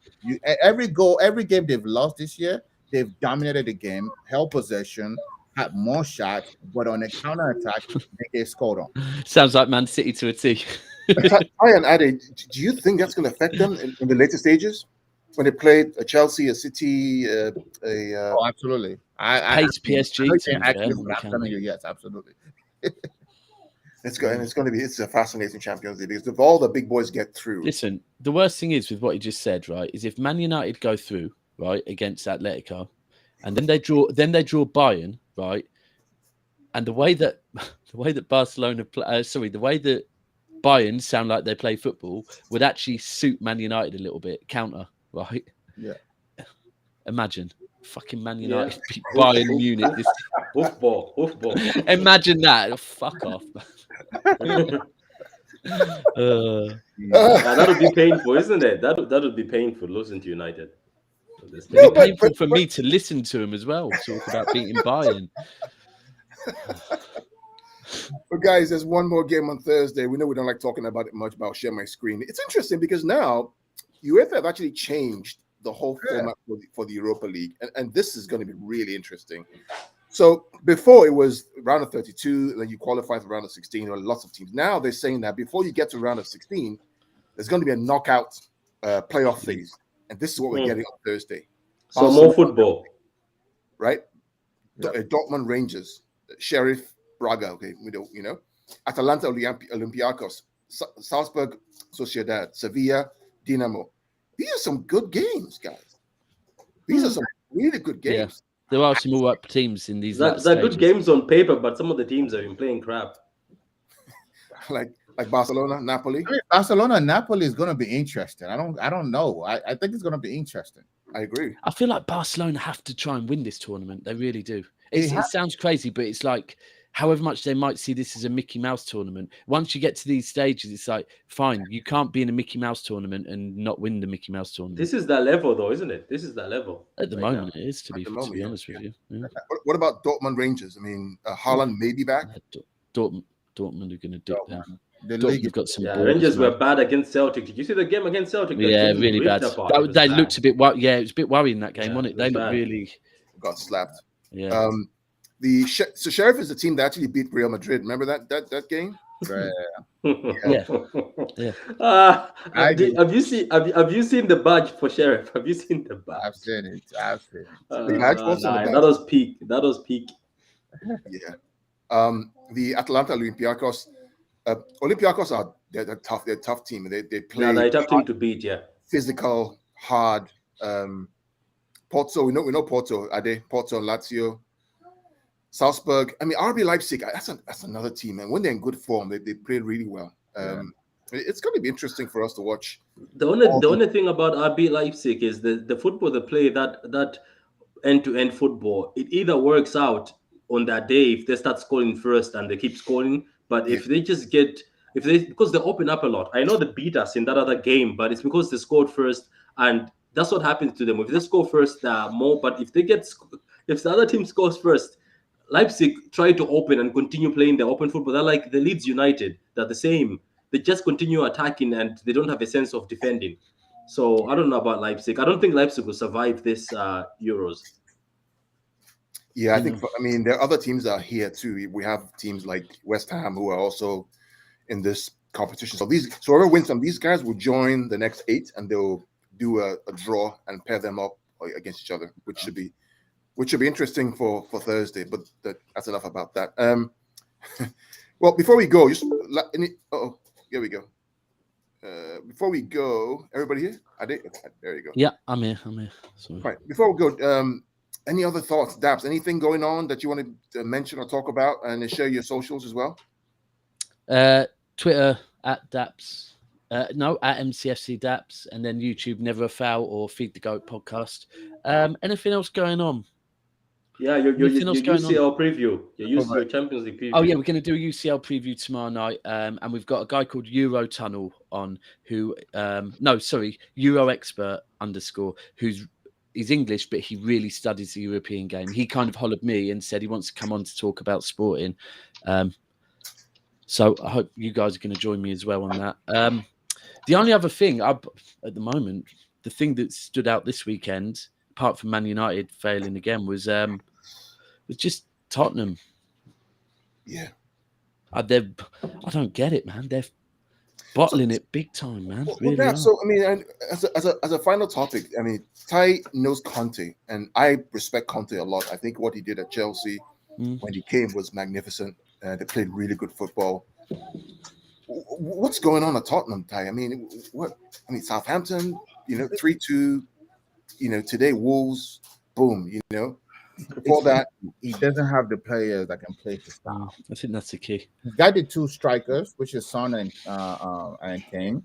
every game they've lost this year, they've dominated the game, held possession, had more shots, but on a counter attack, they get scored on. Sounds like Man City to a T. And Ade, do you think that's going to affect them in the later stages when they played a Chelsea, a City, Oh, absolutely. Pace PSG. I'm telling you, yes, absolutely. It's a fascinating Champions League because if all the big boys get through. Listen, the worst thing is with what he just said, right, is if Man United go through, right, against Atletico, and then they draw Bayern, right, and the way that Barcelona play, the way that Bayern sound like they play football would actually suit Man United a little bit. Counter, right? Yeah. Imagine fucking Man United beat Bayern Munich. Hoofball. Imagine that. Oh, fuck off. That would be painful, isn't it? That would be painful losing to United. It'd be painful for me to listen to him as well. Talk about beating Bayern. But guys, there's one more game on Thursday. We know we don't like talking about it much, but I'll share my screen. It's interesting because now UEFA have actually changed the whole format for the Europa League. And this is going to be really interesting. So before it was round of 32, and then you qualify for round of 16, or lots of teams. Now they're saying that before you get to round of 16, there's going to be a knockout playoff phase. And this is what we're getting on Thursday. So more football. Right? Yep. Dortmund Rangers, Sheriff Braga, okay, Atalanta Olympiacos, Salzburg Sociedad, Sevilla Dinamo. These are some good games, guys. These are some really good games. Yeah. There are some all right teams in these. They're good games on paper, but some of the teams have been playing crap. like Barcelona, Napoli. I mean, Barcelona, Napoli is going to be interesting. I don't know. I think it's going to be interesting. I agree. I feel like Barcelona have to try and win this tournament. They really do. It sounds crazy, but it's like, however much they might see this as a Mickey Mouse tournament, once you get to these stages, it's like, fine, you can't be in a Mickey Mouse tournament and not win the Mickey Mouse tournament. This is that level, though, isn't it? This is that level. At the moment, it is, to be honest with you. Yeah. What about Dortmund Rangers? I mean, Haaland may be back. Dortmund are going to do that. The league got some. Rangers were bad against Celtic. Did you see the game against Celtic? Yeah, really bad. They looked a bit. It was a bit worrying that game, wasn't it? They looked really got slapped. Yeah. So Sheriff is the team that actually beat Real Madrid. Remember that game? Yeah. Have you seen the badge for Sheriff? Have you seen the badge? I've seen it. The badge that was peak. Yeah. The Atalanta Olympiacos. Olympiacos they're tough. They're a tough team. They play. They're a tough team to beat. Yeah. Physical, hard. Porto. We know Porto. Porto, Lazio. Salzburg. I mean, RB Leipzig. That's another team, and when they're in good form, they play really well. It's going to be interesting for us to watch. The only thing about RB Leipzig is the football they play, that end-to-end football. It either works out on that day if they start scoring first and they keep scoring, but if they just because they open up a lot. I know they beat us in that other game, but it's because they scored first, and that's what happens to them. If they score first, they're more. But if the other team scores first, Leipzig try to open and continue playing their open football. They're like the Leeds United. They're the same. They just continue attacking and they don't have a sense of defending. So I don't know about Leipzig. I don't think Leipzig will survive this Euros. Yeah, I think. There are other teams that are here too. We have teams like West Ham who are also in this competition. So whoever wins them, these guys will join the next 8 and they'll do a draw and pair them up against each other, which should be interesting for Thursday. But that's enough about that. Well, before we go, here we go. before we go, everybody here? There you go. Yeah, I'm here. Sorry. Right. Before we go, any other thoughts, Daps? Anything going on that you want to mention or talk about, and share your socials as well? Twitter at Daps. No, at MCFC Daps, and then YouTube Never a Foul or Feed the Goat podcast. Anything else going on? Yeah, your UCL preview. Your Champions League preview. Oh yeah, we're going to do a UCL preview tomorrow night, and we've got a guy called Euro Tunnel on who, Euro Expert _ he's English, but he really studies the European game. He kind of hollered me and said he wants to come on to talk about sporting. So I hope you guys are going to join me as well on that. The only other thing at the moment, the thing that stood out this weekend, apart from Man United failing again, was just Tottenham. Yeah, I don't get it, man. They're bottling it big time, man. Really. So I mean, as a final topic, I mean, Ty knows Conte, and I respect Conte a lot. I think what he did at Chelsea when he came was magnificent. They played really good football. What's going on at Tottenham, Ty? I mean, Southampton, 3-2. Today Wolves, boom. Before that, he doesn't have the players that can play his style. I think that's the key. He's got the two strikers, which is Son and Kane,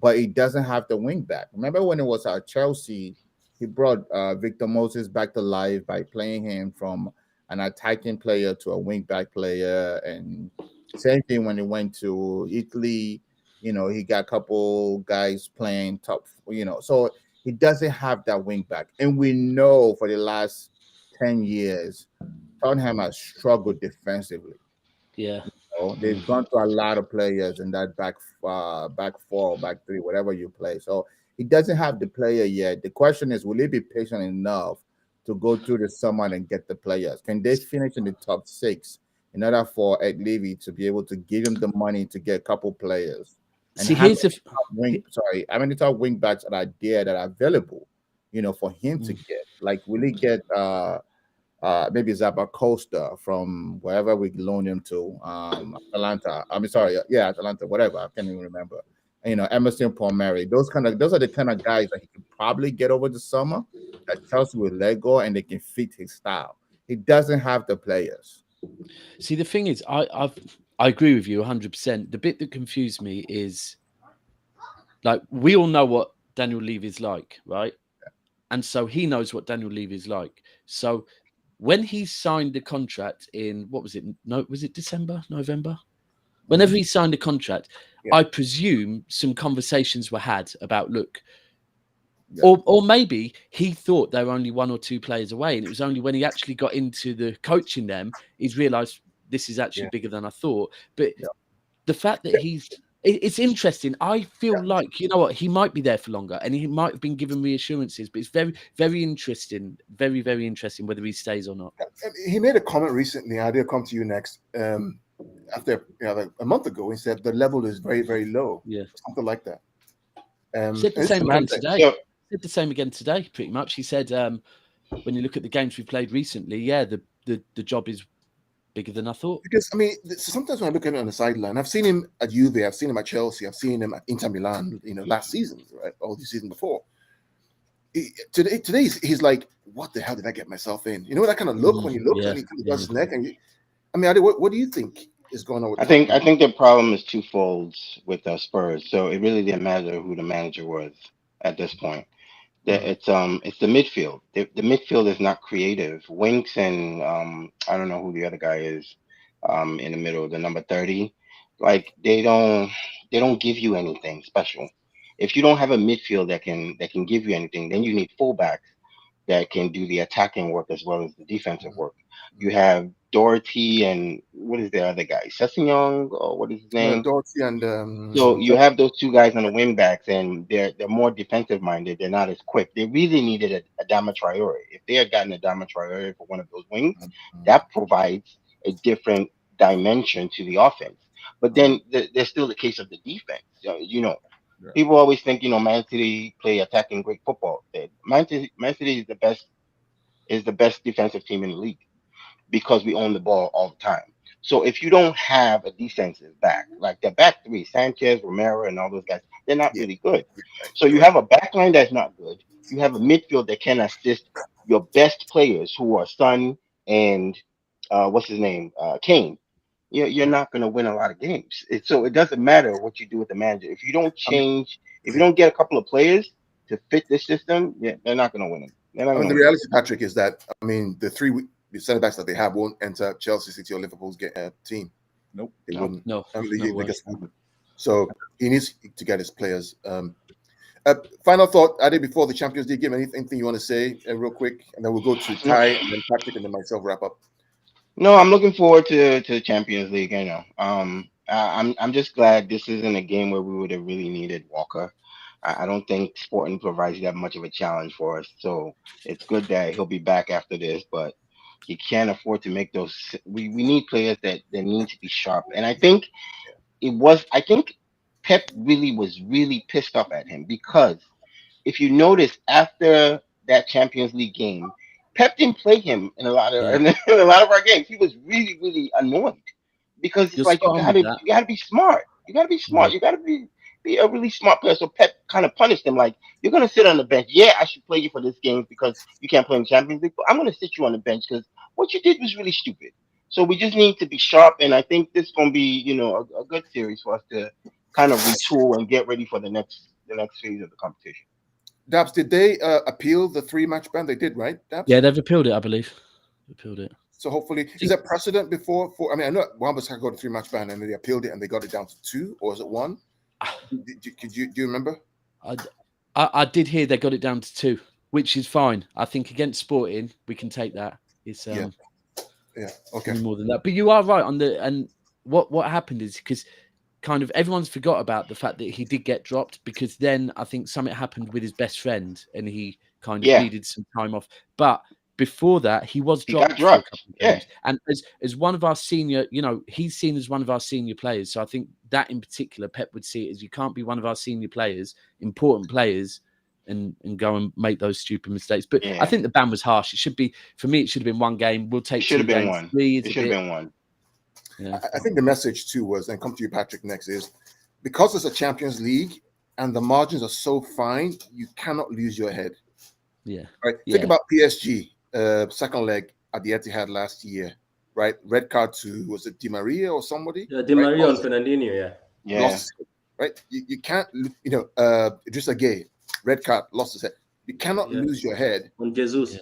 but he doesn't have the wing back. Remember when it was at Chelsea, he brought Victor Moses back to life by playing him from an attacking player to a wing back player, and same thing when he went to Italy. He got a couple guys playing top. So he doesn't have that wing back, and we know for the last 10 years, Tottenham has struggled defensively. Yeah. They've gone to a lot of players in that back four, back three, whatever you play. So he doesn't have the player yet. The question is, will he be patient enough to go through the summer and get the players? Can they finish in the top 6 in order for Ed Levy to be able to give him the money to get a couple players? And how many top wing backs that are there that are available, for him to get? Like, will he get maybe Zappa Costa from wherever we loan him to, Atalanta? Atalanta, whatever. I can't even remember. Emerson Palmieri. Those are the kind of guys that he can probably get over the summer that Chelsea will let go and they can fit his style. He doesn't have the players. See, the thing is, I agree with you 100%. The bit that confused me is, like, we all know what Daniel Levy is like, right? Yeah. And so he knows what Daniel Levy is like. So when he signed the contract in, what was it? No, was it December, November? Whenever he signed a contract, I presume some conversations were had about, look, or maybe he thought they were only 1 or 2 players away, and it was only when he actually got into the coaching them, he's realised this is actually bigger than I thought. But the fact that it's interesting. I feel like, you know what, he might be there for longer, and he might have been given reassurances, but it's very, very interesting, very, very interesting whether he stays or not. He made a comment recently. I'll come to you next. After like a month ago, he said the level is very, very low. Yeah, something like that. Said the same again today. Said the same again today, pretty much. He said, when you look at the games we've played recently, the job is bigger than I thought. Because I mean, sometimes when I look at him on the sideline, I've seen him at Juve, I've seen him at Chelsea, I've seen him at Inter Milan, last season, right, or the season before. Today he's like, what the hell did I get myself in? That kind of look when you look and he does his neck. And what do you think is going on with I think the problem is twofold with Spurs. So it really didn't matter who the manager was at this point. It's the midfield. The midfield is not creative. Winks and I don't know who the other guy is in the middle, the number 30. Like they don't give you anything special. If you don't have a midfield that can give you anything, then you need fullbacks that can do the attacking work as well as the defensive work. You have Doherty and what is the other guy? Sessignon, or what is his name? Doherty and so you have those two guys on the wing backs, and they're more defensive minded. They're not as quick. They really needed a Adama Traore. If they had gotten a Adama Traore for one of those wings, that provides a different dimension to the offense. But then there's still the case of the defense. People always think Man City play attacking great football. Man City is the best defensive team in the league, because we own the ball all the time. So if you don't have a defensive back, like the back three, Sanchez, Romero, and all those guys, they're not really good. So you have a back line that's not good. You have a midfield that can assist your best players, who are Son and what's his name, Kane. You're not going to win a lot of games. So it doesn't matter what you do with the manager. If you don't change, if you don't get a couple of players to fit this system, they're not going to win them. The reality, Patrick, is that the three center backs that they have won't enter Chelsea, City, or Liverpool's team. Nope, they wouldn't. No. So he needs to get his players. Final thought, Ade, before the Champions League game. Anything you want to say, real quick, and then we'll go to Ty and then Patrick and then myself wrap up. No, I'm looking forward to the Champions League. I'm just glad this isn't a game where we would have really needed Walker. I don't think Sporting provides that much of a challenge for us. So it's good that he'll be back after this, but he can't afford to make those. We need players that need to be sharp. And I think Pep was really pissed off at him, because if you notice, after that Champions League game, Pep didn't play him in a lot of our games. He was really, really annoyed, because it's like you gotta be smart. You gotta be smart. You gotta be a really smart player. So Pep kind of punished him, like, you're gonna sit on the bench. Yeah, I should play you for this game because you can't play in the Champions League, but I'm gonna sit you on the bench because what you did was really stupid. So we just need to be sharp, and I think this is gonna be, a good series for us to kind of retool and get ready for the next phase of the competition. Dabs, did they appeal the 3-match ban? They did, right, Dabs? Yeah, they've appealed it, I believe. Appealed it. So hopefully, is there precedent before? I know Wan-Bissaka got a 3-match ban and they appealed it and they got it down to 2, or is it 1? Do you remember? I did hear they got it down to 2, which is fine. I think against Sporting, we can take that. It's okay, more than that. But you are right on and what happened is because kind of everyone's forgot about the fact that he did get dropped, because then I think something happened with his best friend and he kind of needed some time off. But before that, he was dropped. He got dropped. And as one of our senior, he's seen as one of our senior players. So I think that in particular, Pep would see it as you can't be one of our senior players, important players, and go and make those stupid mistakes. But I think the ban was harsh. It should be, for me, it should have been 1 game. We'll take 2 games. It should have been 1. Yeah. I think the message too was, and come to you, Patrick, next, is because it's a Champions League and the margins are so fine, you cannot lose your head. Yeah. Right. Think about PSG, second leg at the Etihad last year, right? Red card to, was it Di Maria or somebody? Yeah, Di Maria and Fernandinho, Lost, right? You can't, Idrissa Gueye, red card, lost his head. You cannot lose your head. On Jesus. Yeah.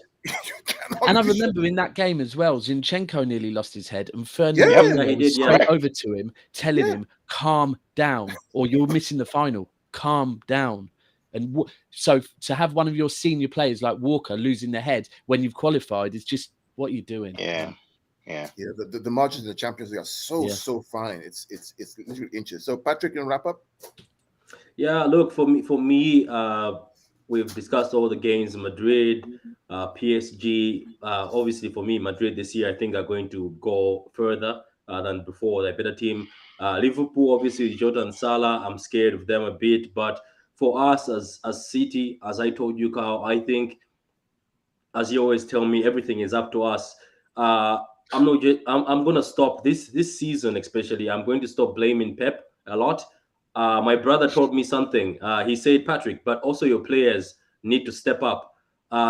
And I remember in that game as well, Zinchenko nearly lost his head, and Fernandinho went straight over to him, telling him, "Calm down, or you're missing the final. Calm down." And so to have one of your senior players like Walker losing their head when you've qualified is just what you're doing. Yeah. The margins in the Champions League are so fine. It's literally inches. So Patrick, you can wrap up. Yeah, look, for me, we've discussed all the games: Madrid, PSG. Obviously, for me, Madrid this year, I think, are going to go further than before. They're a better team. Liverpool, obviously, Jota and Salah, I'm scared of them a bit. But for us as City, as I told you, Carl, I think, as you always tell me, everything is up to us. I'm going to stop this season, especially. I'm going to stop blaming Pep a lot. My brother told me something. He said, Patrick, but also your players need to step up.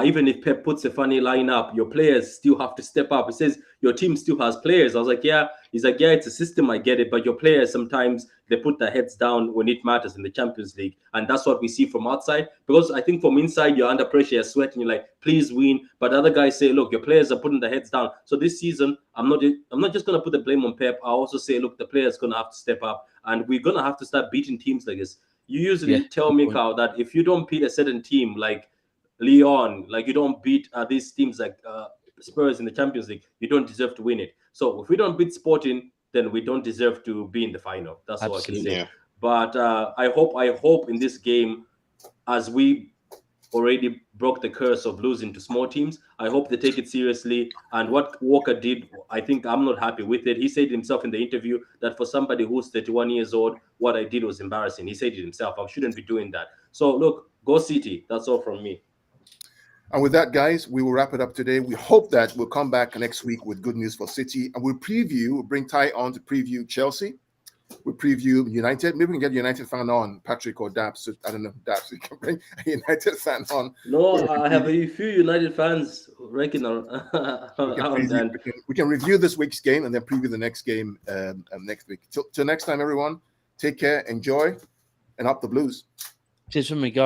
Even if Pep puts a funny lineup, your players still have to step up. He says your team still has players. I was like, yeah. He's like, yeah, it's a system. I get it. But your players, sometimes they put their heads down when it matters in the Champions League. And that's what we see from outside. Because I think from inside, you're under pressure, you're sweating, you're like, please win. But other guys say, look, your players are putting their heads down. So this season, I'm not just going to put the blame on Pep. I also say, look, the players going to have to step up. And we're going to have to start beating teams like this. You usually tell me, Carl, that if you don't beat a certain team like Lyon, like you don't beat these teams like Spurs in the Champions League, you don't deserve to win it. So if we don't beat Sporting, then we don't deserve to be in the final. That's all I can say. Yeah. But I hope in this game, as we already broke the curse of losing to small teams, I hope they take it seriously. And what Walker did, I think I'm not happy with it. He said himself in the interview that for somebody who's 31 years old, what I did was embarrassing. He said it himself. I shouldn't be doing that. So look, go City. That's all from me. And with that, guys, we will wrap it up today. We hope that we'll come back next week with good news for City, and we'll bring Ty on to preview Chelsea. We'll preview United. Maybe we can get a United fan on, Patrick or Daps. I don't know, Daps. We can bring a United fan on. No, I have a few United fans reckon on we can review this week's game and then preview the next game next week. Till next time, everyone. Take care, enjoy, and up the Blues. Cheers from me, guys.